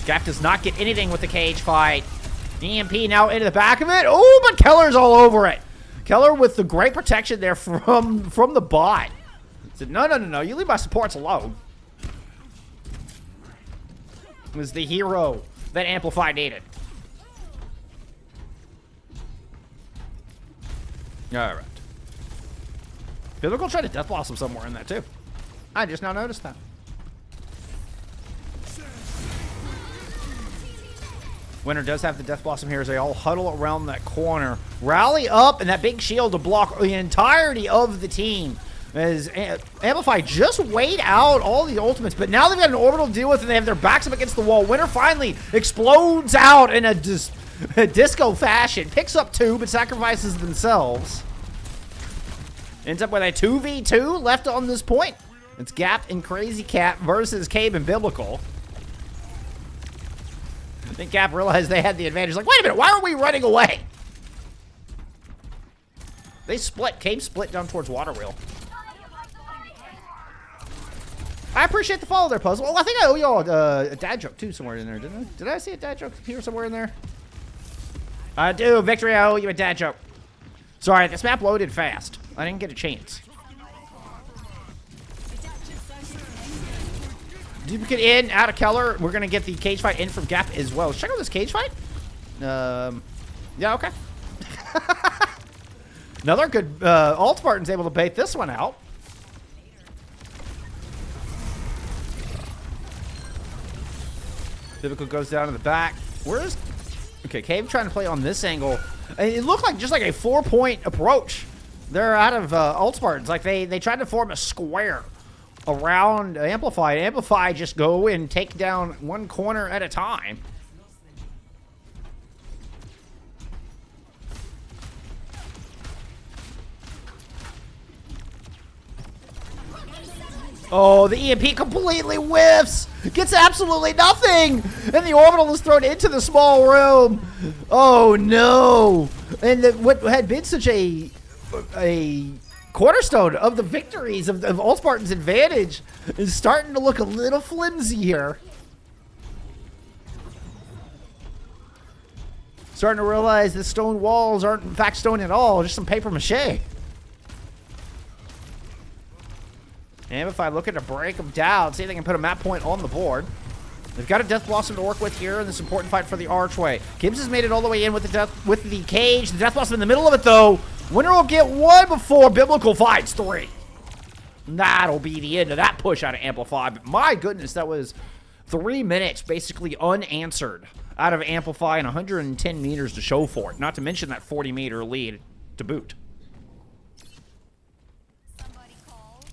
Gap does not get anything with the cage fight. EMP now into the back of it. Oh, but Keller's all over it. Keller with the great protection there from the bot. Said, no, you leave my supports alone. Was the hero that Amplify needed. All right. Biblical tried to Death Blossom somewhere in that too. I just now noticed that. Winter does have the Death Blossom here as they all huddle around that corner. Rally up and that big shield to block the entirety of the team. As Amplify just wait out all the ultimates, but now they've got an orbital to deal with and they have their backs up against the wall. Winter finally explodes out in a disco fashion. Picks up 2, but sacrifices themselves. Ends up with a 2v2 left on this point. It's Gap and Crazy Cat versus Cave and Biblical. I think Gap realized they had the advantage. Like, wait a minute, why are we running away? They split. Cave split down towards Water Wheel. I appreciate the follow there, Puzzle. Oh, I think I owe y'all a dad joke, too, somewhere in there, didn't I? Did I see a dad joke here somewhere in there? I do. Victory, I owe you a dad joke. Sorry, this map loaded fast. I didn't get a chance. Duplicate in, out of Keller. We're going to get the cage fight in from Gap as well. Let's check out this cage fight. Yeah, okay. Another good alt Spartan's able to bait this one out. Biblical goes down to the back. Where's... Okay, Cave trying to play on this angle. And it looked like just like a 4-point approach. They're out of alt Spartans. Like they tried to form a square around Amplify. Amplify just go and take down one corner at a time. Oh, the EMP completely whiffs. Gets absolutely nothing. And the orbital is thrown into the small room. Oh, no. And what had been such a cornerstone of the victories of All Spartans' advantage is starting to look a little flimsy here. Starting to realize the stone walls aren't in fact stone at all, just some paper mache. Amplify looking to break them down, see if they can put a map point on the board. They've got a Death Blossom to work with here in this important fight for the Archway. Gibbs has made it all the way in with the cage. The Death Blossom in the middle of it, though. Winner will get 1 before Biblical finds 3. That'll be the end of that push out of Amplify. But my goodness, that was 3 minutes basically unanswered out of Amplify and 110 meters to show for it. Not to mention that 40-meter lead to boot. Somebody called.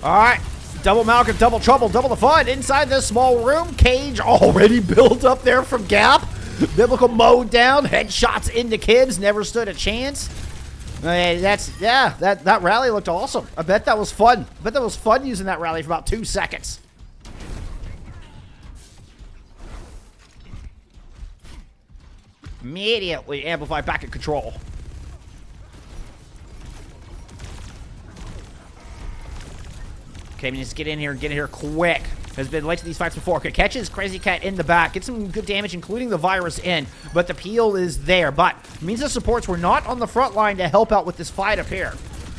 All right, double Malcolm, double trouble, double the fun. Inside this small room, cage already built up there from Gap. Biblical mowed down, headshots into Kibbs, never stood a chance. That rally looked awesome. I bet that was fun. I bet that was fun using that rally for about 2 seconds. Immediately Amplify back in control. Okay, we need to get in here and get in here quick. has been late to these fights before. Okay, catches Crazy Cat in the back. Gets some good damage, including the virus in, but the peel is there. But it means the supports were not on the front line to help out with this fight up here.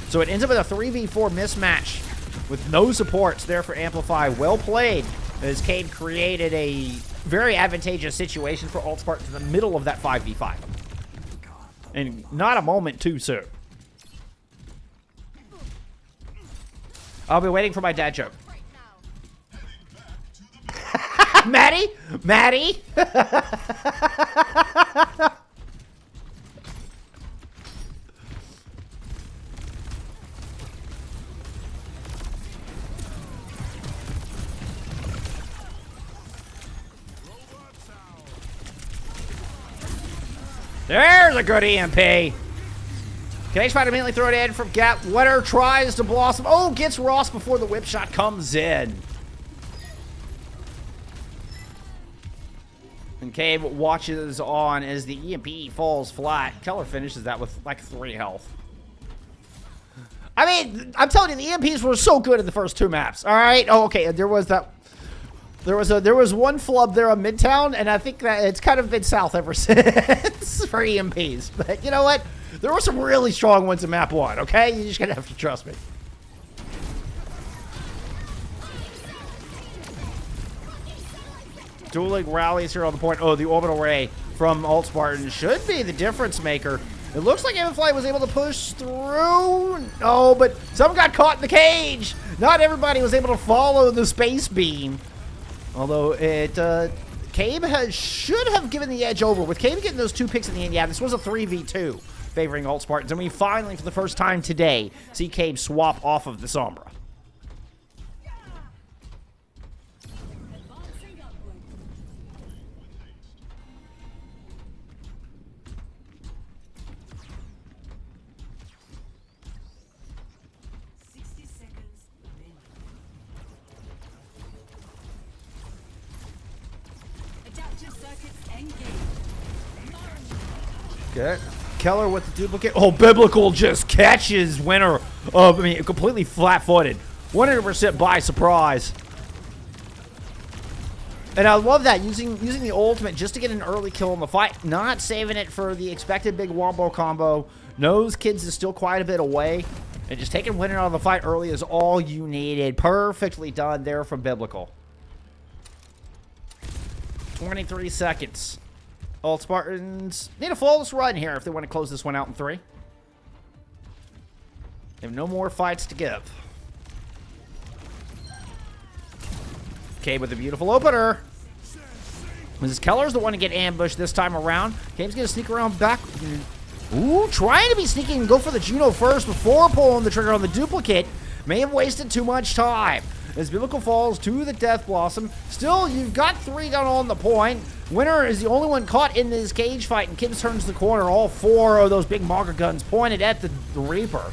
So it ends up with a 3v4 mismatch with no supports there for Amplify. Well played, as Cade created a very advantageous situation for Alt Spartans in the middle of that 5v5. And not a moment too soon. I'll be waiting for my dad joke. Maddie? Maddie? There's a good EMP. Can H5 immediately throw it in from Gap? Winner tries to blossom. Oh, gets Ross before the whip shot comes in. And Cave watches on as the EMP falls flat. Keller finishes that with like 3 health. I mean, I'm telling you, the EMPs were so good in the first 2 maps. All right. Oh, okay. There was that. There was one flub there on Midtown, and I think that it's kind of been south ever since for EMPs. But you know what? There were some really strong ones in map 1. Okay, you just gonna have to trust me. Dueling rallies here on the point. Oh, the orbital ray from Alt Spartan should be the difference maker. It looks like Amplify was able to push through. No, but someone got caught in the cage. Not everybody was able to follow the space beam. Although it, Cabe should have given the edge over. With Cabe getting those 2 picks in the end, yeah, this was a 3v2 favoring Alt Spartans. And we finally, for the first time today, see Cabe swap off of the Sombra. Good. Keller with the duplicate. Oh, Biblical just catches Winner. I mean, completely flat-footed. 100% by surprise. And I love that, using the ultimate just to get an early kill in the fight. Not saving it for the expected big wombo combo. Knows Kids is still quite a bit away. And just taking Winner out of the fight early is all you needed. Perfectly done there from Biblical. 23 seconds. Alt Spartans need a flawless run here if they want to close this one out in 3. They have no more fights to give. Cabe with a beautiful opener. Mrs. Keller's the one to get ambushed this time around. Cabe's going to sneak around back. Ooh, trying to be sneaky and go for the Juno first before pulling the trigger on the duplicate. May have wasted too much time. As Biblical falls to the Death Blossom. Still, you've got 3 down on the point. Winner is the only one caught in this cage fight, and Kibbs turns the corner. All 4 of those big Mauger guns pointed at the Reaper.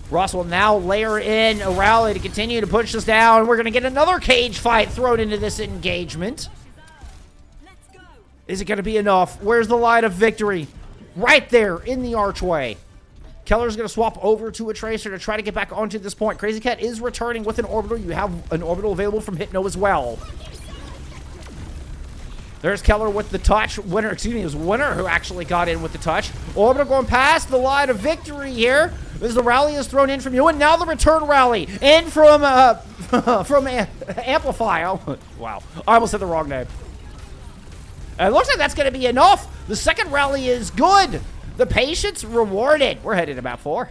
Ross will now layer in a rally to continue to push this down. We're going to get another cage fight thrown into this engagement. Is it going to be enough? Where's the light of victory? Right there in the archway. Keller's going to swap over to a Tracer to try to get back onto this point. Crazy Cat is returning with an orbital. You have an orbital available from Hypno as well. There's Keller with the touch. Winner, excuse me, it was Winner who actually got in with the touch. Orbital going past the line of victory here. As the rally is thrown in from you, and now the return rally in from Amplify. Oh, wow, I almost said the wrong name. It looks like that's going to be enough. The second rally is good. The patience rewarded. We're headed to map 4.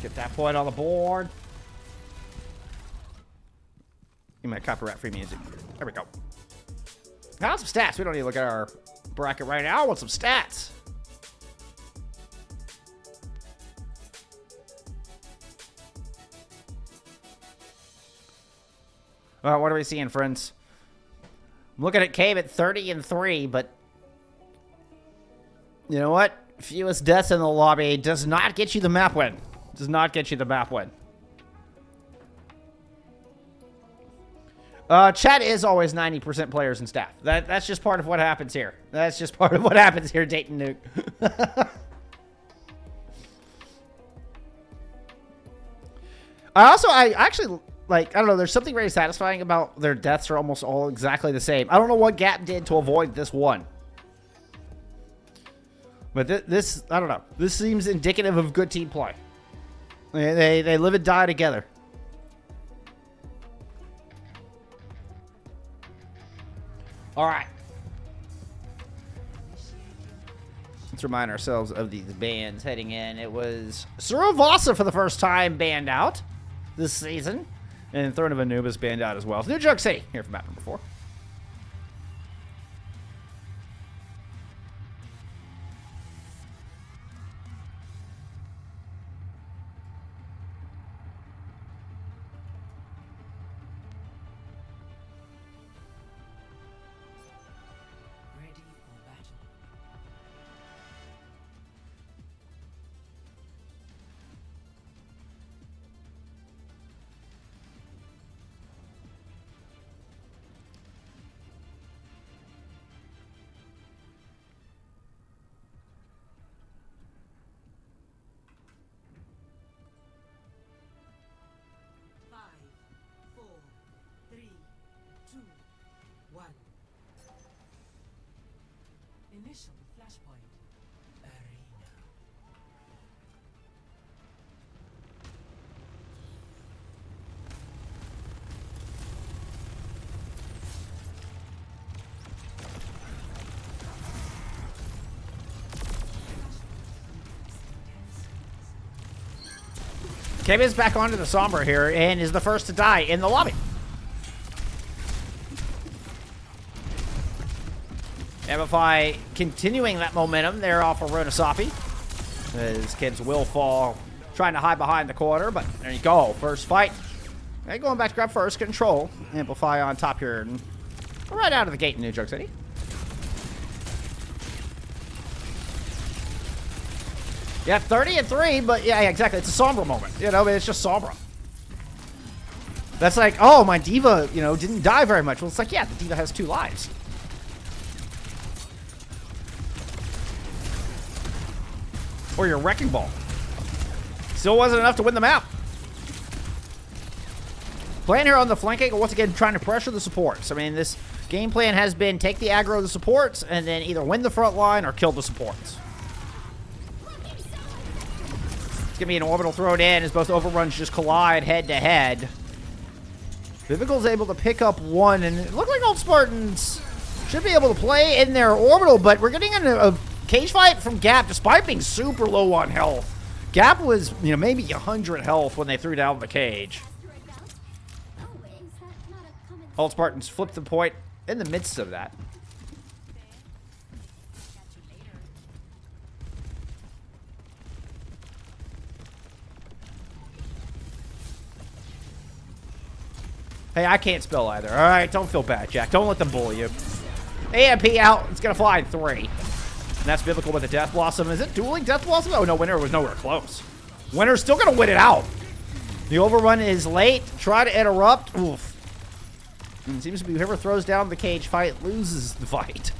Get that point on the board. You might copyright free music. There we go. Now some stats. We don't need to look at our bracket right now. I want some stats. All right, what are we seeing, friends? I'm looking at Cave at 30-3, but you know what? Fewest deaths in the lobby does not get you the map win. Does not get you the map win. Chat is always 90% players and staff. That's just part of what happens here. That's just part of what happens here, Dayton Nuke. I actually, like, I don't know, there's something very satisfying about their deaths are almost all exactly the same. I don't know what Gap did to avoid this one. But this, I don't know. This seems indicative of good team play. They live and die together. All right. Let's remind ourselves of these bans heading in. It was Suravasa for the first time banned out this season. And Throne of Anubis banned out as well. New York City, here for map number 4. Ready for battle. Five, four, three, two, one. Initial flashpoint. Arena. Cave is back onto the Sombra here and is the first to die in the lobby. Amplify continuing that momentum there off of Ronasapi. As kids will fall, trying to hide behind the corner, but there you go. First fight. They're going back to grab first control. Amplify on top here and right out of the gate in New York City. Yeah, 30-3, but yeah, exactly. It's a Sombra moment. You know, it's just Sombra. That's like, oh, my diva, you know, didn't die very much. Well, it's like, yeah, the diva has 2 lives. Or your Wrecking Ball. Still wasn't enough to win the map. Plan here on the flanking, once again, trying to pressure the supports. I mean, this game plan has been take the aggro of the supports and then either win the front line or kill the supports. It's going to be an orbital thrown in as both overruns just collide head-to-head. Vivical's able to pick up one, and it looked like old Spartans should be able to play in their orbital, but we're getting into a cage fight from Gap, despite being super low on health. Gap was, you know, maybe 100 health when they threw down the cage. Old Spartans flipped the point in the midst of that. Hey, I can't spell either. All right, don't feel bad, Jack. Don't let them bully you. AMP out. It's going to fly in 3. And that's Biblical with the Death Blossom. Is it dueling Death Blossom? Oh, no, Winter was nowhere close. Winter's still going to win it out. The overrun is late. Try to interrupt. Oof. And it seems to be whoever throws down the cage fight loses the fight.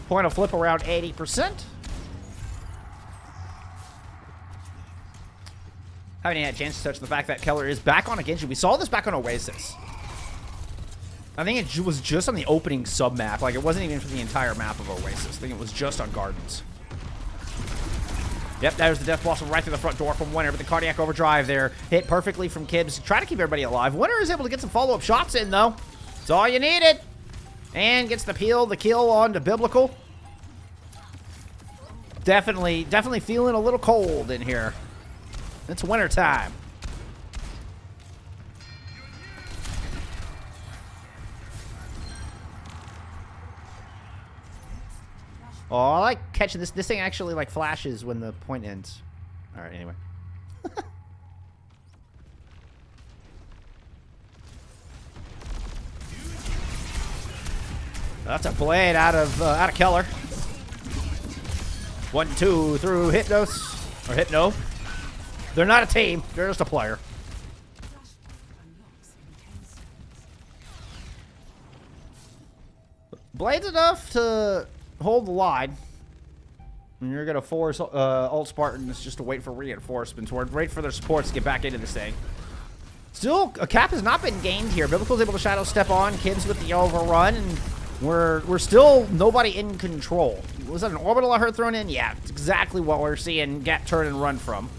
Point of flip around 80%. Haven't had a chance to touch the fact that Keller is back on a Genji. We saw this back on Oasis. I think it was just on the opening sub-map. Like, it wasn't even for the entire map of Oasis. I think it was just on Gardens. Yep, there's the Death Blossom right through the front door from Winter, but the Cardiac Overdrive there hit perfectly from Kibbs. Try to keep everybody alive. Winter is able to get some follow-up shots in, though. That's all you needed. And gets the peel, the kill on to Biblical. Definitely feeling a little cold in here. It's winter time. Oh, I like catching this. This thing actually like flashes when the point ends. All right, anyway. That's a blade out of Keller. 1-2 through Hypnos or Hypno. They're not a team. They're just a player. Blade's enough to hold the line. And you're gonna force Alt Spartans just to wait for reinforcements or wait for their supports to get back into this thing. Still, a cap has not been gained here. Biblical's able to shadow step on. Kids with the overrun, and we're still nobody in control. Was that an orbital I heard thrown in? Yeah, it's exactly what we're seeing Gap turn and run from.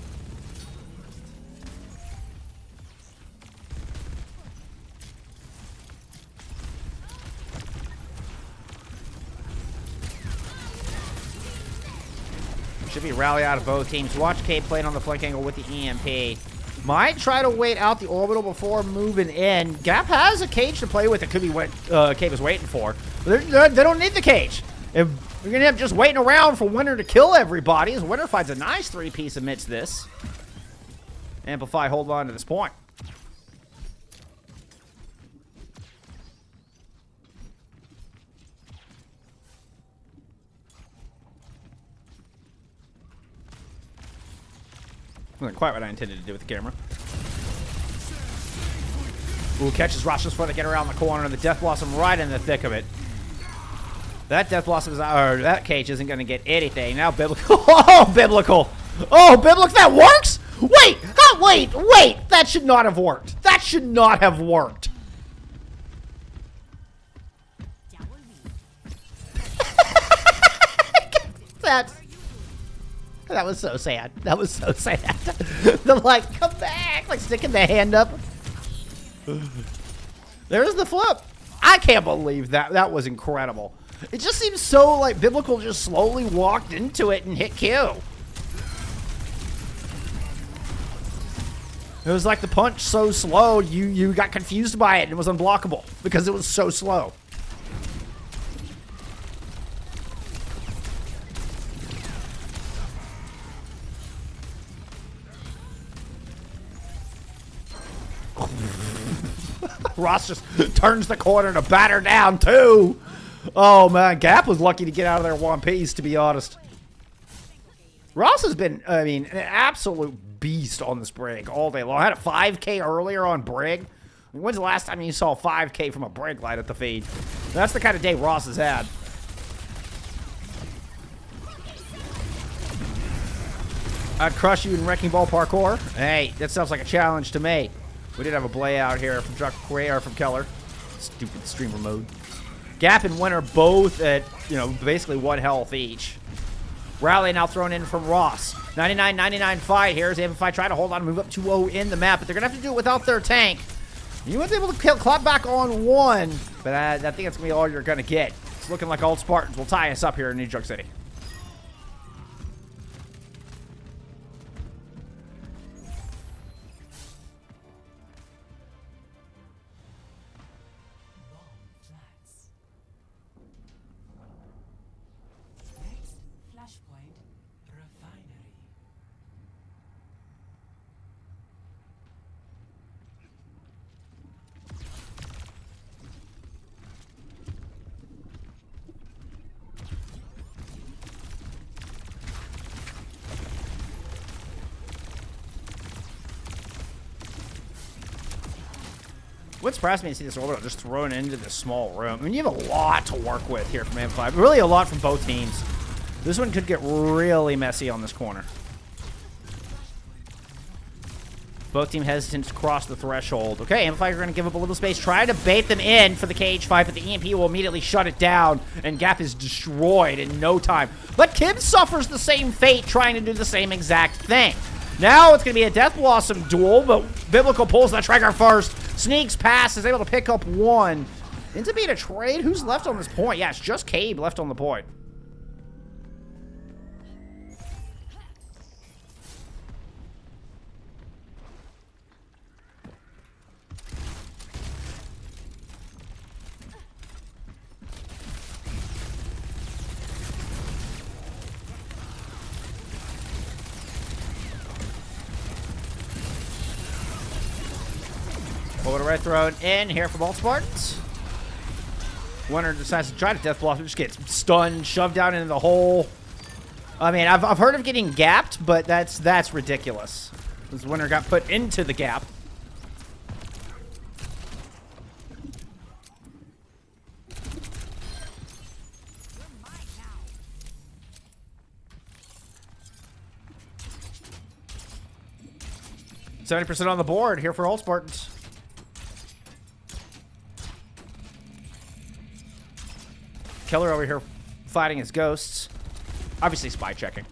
Should be rally out of both teams. Watch K playing on the flank angle with the EMP. Might try to wait out the orbital before moving in. Gap has a cage to play with. It could be what Cave is waiting for. They don't need the cage. If you're going to have just waiting around for Winter to kill everybody, as Winter finds a nice 3-piece amidst this. Amplify hold on to this point. Wasn't quite what I intended to do with the camera. Ooh, catches Ross just before they get around the corner, and the Death Blossom right in the thick of it. That Death Blossom is, or that cage isn't going to get anything. Now Biblical. Oh, Biblical. Oh, Biblical. That works? Wait. Oh, wait. That should not have worked. That should not have worked. That was so sad. That was so sad. They're like, come back. Like sticking the hand up. There's the flip. I can't believe that. That was incredible. It just seems so like Biblical just slowly walked into it and hit Q. It was like the punch so slow, you got confused by it and it was unblockable because it was so slow. Ross just turns the corner to batter down too. Oh man, Gap was lucky to get out of there one piece, to be honest. Ross has been, I mean, an absolute beast on this Brig all day long. I had a 5K earlier on Brig. When's the last time you saw 5K from a Brig light at the feed? That's the kind of day Ross has had. I'd crush you in Wrecking Ball parkour. Hey, that sounds like a challenge to me. We did have a blay out here from Keller. Stupid streamer mode. Gap and Winter both at, basically 1 health each. Rally now thrown in from Ross. 99-99 fight. Here's Amplify trying to hold on and move up 2-0 in the map, but they're going to have to do it without their tank. You was able to clap back on 1, but I think that's going to be all you're going to get. It's looking like Alt Spartans will tie us up here in New York City. What surprised me to see this orbital just thrown into this small room. I mean, you have a lot to work with here from Amplify. Really a lot from both teams. This one could get really messy on this corner. Both team hesitant to cross the threshold. Okay, Amplify are going to give up a little space. Try to bait them in for the cage fight, but the EMP will immediately shut it down, and Gap is destroyed in no time. But Kim suffers the same fate trying to do the same exact thing. Now it's going to be a Death Blossom duel, but Biblical pulls the trigger first. Sneaks past, is able to pick up 1. Ends up being a trade. Who's left on this point? Yeah, it's just Cabe left on the point. Over the red thrown in here from Alt Spartans. Winner decides to try to death blossom, just gets stunned, shoved down into the hole. I mean, I've heard of getting gapped, but that's ridiculous. This Winner got put into the gap. You're mine now. 70% on the board here for all Spartans. Killer over here fighting his ghosts. Obviously spy checking.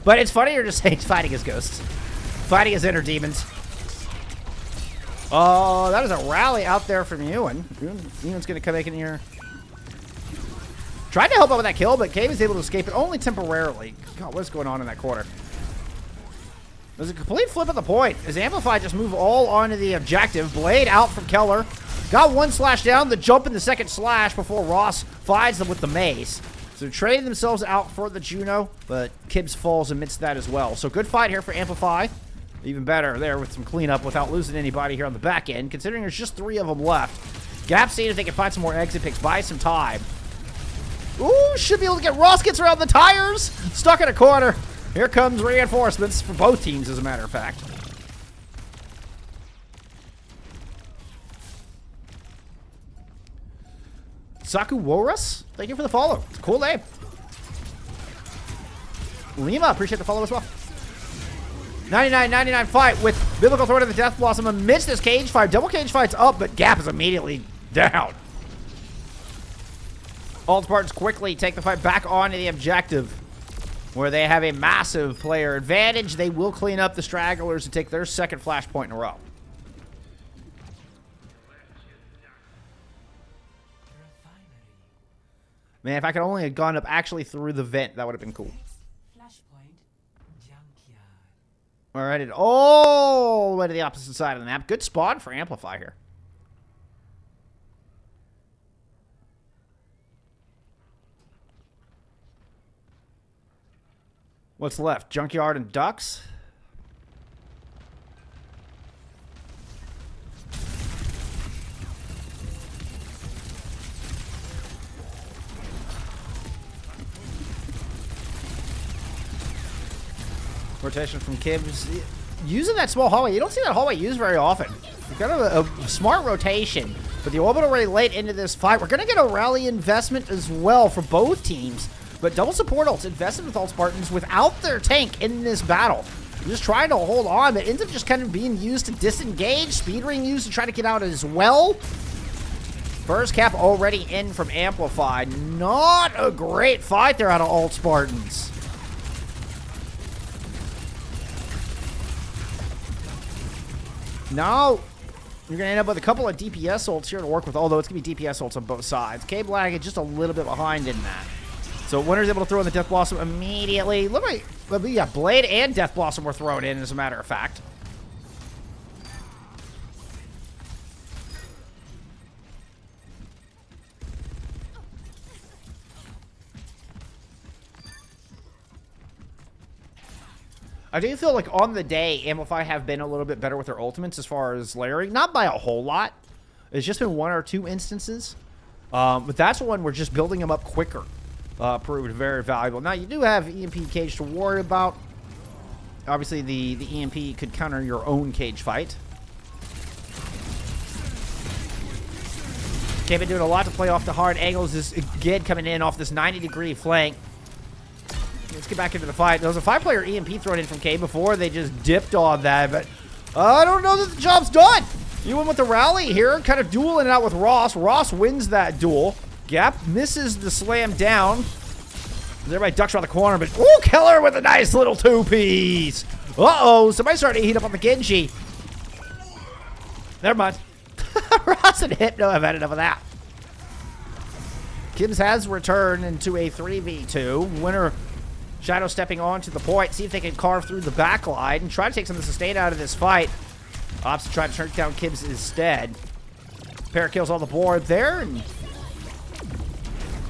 But it's funnier to say he's fighting his ghosts. Fighting his inner demons. Oh, that is a rally out there from Ewan. Ewan's going to come back in here. Tried to help out with that kill, but Cave is able to escape it only temporarily. God, what's going on in that corner? There's a complete flip at the point. As Amplify just move all onto the objective. Blade out from Keller. Got one slash down, the jump in the second slash before Ross finds them with the mace. So trading themselves out for the Juno, but Kibbs falls amidst that as well. So good fight here for Amplify. Even better there with some cleanup without losing anybody here on the back end, considering there's just 3 of them left. Gap seeing if they can find some more exit picks, buy some time. Ooh, should be able to get Ross gets around the tires. Stuck in a corner. Here comes reinforcements for both teams, as a matter of fact. Saku Woras, thank you for the follow. It's a cool name. Lima, appreciate the follow as well. 99-99 fight with Biblical Threat of the Death Blossom amidst this cage fight. Double cage fight's up, but Gap is immediately down. All Spartans quickly take the fight back onto the objective, where they have a massive player advantage. They will clean up the stragglers and take their second flashpoint in a row. Man, if I could only have gone up actually through the vent, that would have been cool. Flashpoint junkyard. All right, it all the way to the opposite side of the map. Good spawn for Amplify here. What's left? Junkyard and Ducks? Rotation from Kibbs. Using that small hallway. You don't see that hallway used very often. You've got a smart rotation. But the orbital already late into this fight. We're going to get a rally investment as well for both teams. But double support ults invested with all Spartans without their tank in this battle. Just trying to hold on, but ends up just kind of being used to disengage. Speed ring used to try to get out as well. First cap already in from Amplify. Not a great fight there out of all Spartans. Now, you're going to end up with a couple of DPS ults here to work with, although it's going to be DPS ults on both sides. Cave lagging just a little bit behind in that. So Winner's able to throw in the Death Blossom immediately. Look like, yeah, Blade and Death Blossom were thrown in, as a matter of fact. I do feel like on the day, Amplify have been a little bit better with their ultimates as far as layering. Not by a whole lot. It's just been 1 or 2 instances. But that's one where just building them up quicker proved very valuable. Now, you do have EMP cage to worry about. Obviously, the EMP could counter your own cage fight. They've been doing a lot to play off the hard angles. This Gid coming in off this 90-degree flank. Let's get back into the fight. There was a 5-player EMP thrown in from K before. They just dipped on that, but I don't know that the job's done. You win with the rally here, kind of dueling it out with Ross. Ross wins that duel. Gap misses the slam down. Everybody ducks around the corner, but ooh, Keller with a nice little 2-piece. Uh-oh, somebody's starting to heat up on the Genji. Never mind. Ross and Hypno have had enough of that. Kibbs has returned into a 3v2. Winner Shadow stepping onto the point, see if they can carve through the back line and try to take some of the sustain out of this fight. Ops try to turn down Kibbs instead. Pair of kills on the board there, and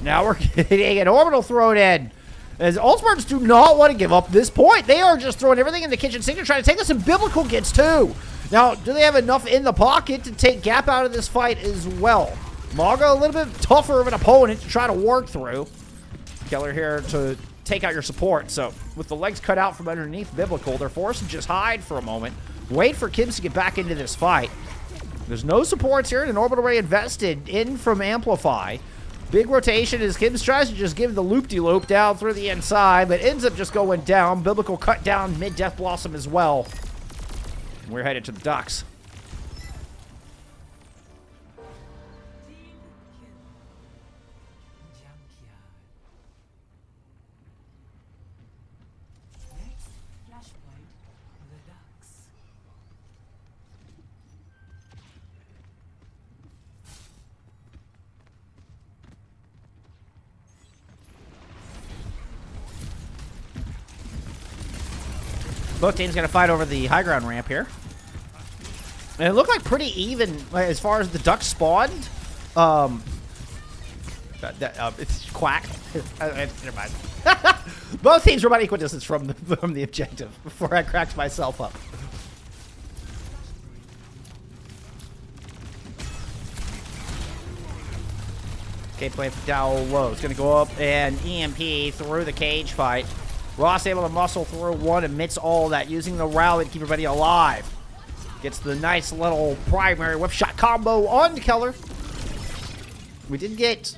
now we're getting an orbital thrown in. As all Spartans do not want to give up this point. They are just throwing everything in the kitchen sink to try to take this, and Biblical gets 2. Now, do they have enough in the pocket to take Gap out of this fight as well? Maga, a little bit tougher of an opponent to try to work through. Keller here to take out your support. So with the legs cut out from underneath Biblical, they're forced to just hide for a moment. Wait for Kims to get back into this fight. There's no supports here, and an orbital ray invested in from Amplify. Big rotation as Kims tries to just give the loop-de-loop down through the inside, but ends up just going down. Biblical cut down mid-Death Blossom as well. We're headed to the docks. Next flashpoint, the ducks. Both teams going to fight over the high ground ramp here. And it looked like pretty even as far as the ducks spawned. It's quack. Never mind. Both teams were about equal distance from the objective before I cracked myself up. Okay, play down low. It's going to go up and EMP through the cage fight. Ross able to muscle through one amidst all that, using the rally to keep everybody alive. Gets the nice little primary whip shot combo on Keller. We did get,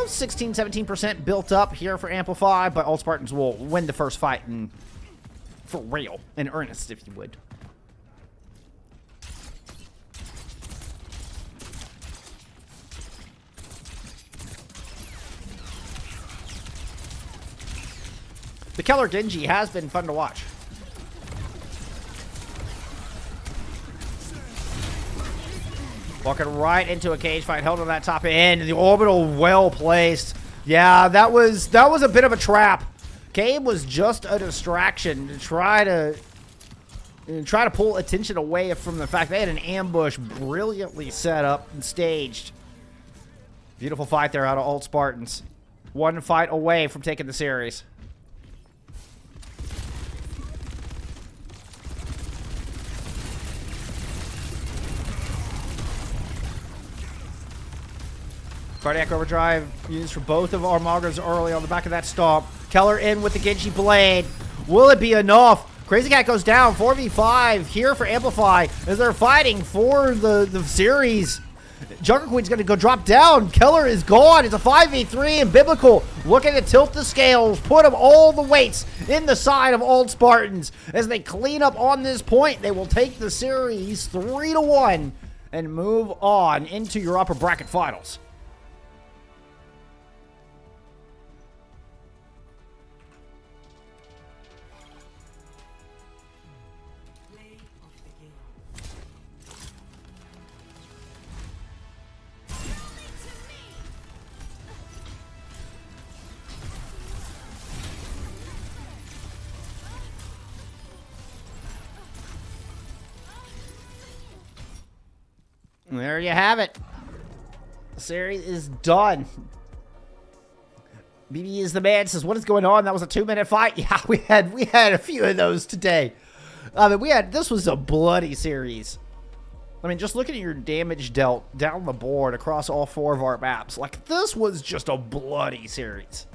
16, 17% built up here for Amplify, but all Spartans will win the first fight for real, in earnest, if you would. The Keller Genji has been fun to watch. Walking right into a cage fight, held on that top end, and the orbital well placed. Yeah, that was a bit of a trap. Gabe was just a distraction to try to pull attention away from the fact they had an ambush brilliantly set up and staged. Beautiful fight there out of Alt Spartans. One fight away from taking the series. Cardiac Overdrive used for both of our Maugers early on the back of that stomp. Keller in with the Genji Blade. Will it be enough? Crazy Cat goes down. 4v5 here for Amplify as they're fighting for the series. Junker Queen's going to go drop down. Keller is gone. It's a 5v3 and Biblical looking to tilt the scales, put them all the weights in the side of Old Spartans. As they clean up on this point, they will take the series 3-1 and move on into your upper bracket finals. Play of the game. There you have it. The series is done. BB is the man, says, what is going on? That was a 2-minute fight. Yeah, we had a few of those today. I mean, this was a bloody series. I mean, just looking at your damage dealt down the board across all 4 of our maps, like, this was just a bloody series.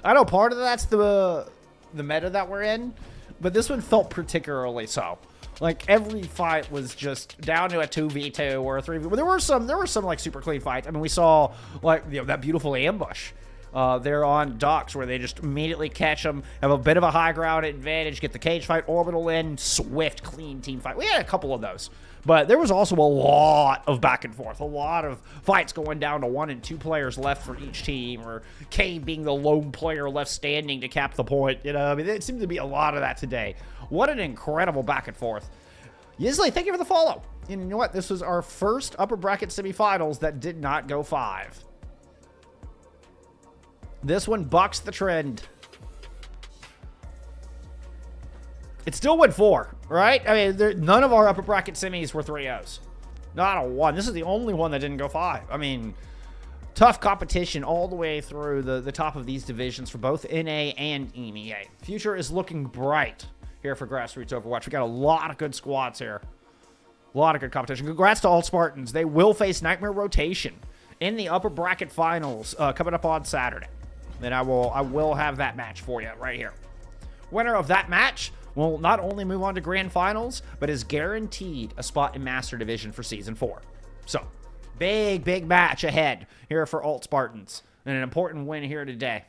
I know part of that's the meta that we're in, but this one felt particularly so. Like, every fight was just down to a 2v2 or a 3v. Well, there were some like super clean fights. I mean, we saw like that beautiful ambush there on docks where they just immediately catch them, have a bit of a high ground advantage, get the cage fight orbital in, swift, clean team fight. We had a couple of those, but there was also a lot of back and forth, a lot of fights going down to 1 and 2 players left for each team, or K being the lone player left standing to cap the point. I mean, it seemed to be a lot of that today. What an incredible back and forth. Yisley, thank you for the follow. And you know what? This was our first upper bracket semifinals that did not go 5. This one bucks the trend. It still went 4, right? I mean, none of our upper bracket semis were 3-0s. Not a 1. This is the only one that didn't go 5. I mean, tough competition all the way through the top of these divisions for both NA and EMEA. Future is looking bright here for Grassroots Overwatch. We got a lot of good squads here. A lot of good competition. Congrats to all Spartans. They will face Nightmare Rotation in the upper bracket finals coming up on Saturday. Then I will have that match for you right here. Winner of that match will not only move on to grand finals, but is guaranteed a spot in Master Division for Season 4. So, big match ahead here for Alt Spartans. And an important win here today.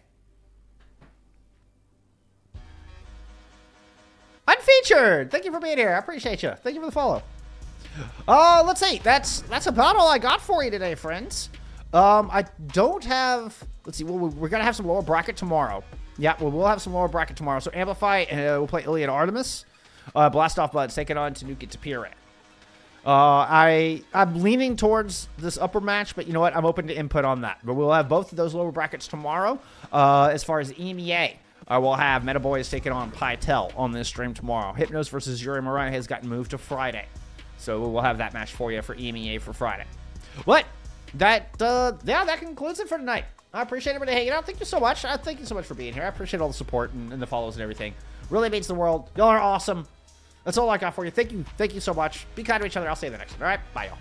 Unfeatured! Thank you for being here. I appreciate you. Thank you for the follow. Let's see. That's about all I got for you today, friends. I don't have... Let's see. We're going to have some lower bracket tomorrow. Yeah, we'll have some lower bracket tomorrow. So Amplify, we'll play Iliad Artemis. Blast Off Buds, take it on to Nuke It to Pire. I'm leaning towards this upper match, but you know what? I'm open to input on that. But we'll have both of those lower brackets tomorrow. As far as EMEA, we'll have Meta Boys taking on Pytel on this stream tomorrow. Hypnos versus Yuri Mariah has gotten moved to Friday. So we'll have that match for you for EMEA for Friday. But that concludes it for tonight. I appreciate everybody hanging out. Thank you so much. Thank you so much for being here. I appreciate all the support and the follows and everything. Really means the world. Y'all are awesome. That's all I got for you. Thank you. Thank you so much. Be kind to each other. I'll see you in the next one. All right? Bye, y'all.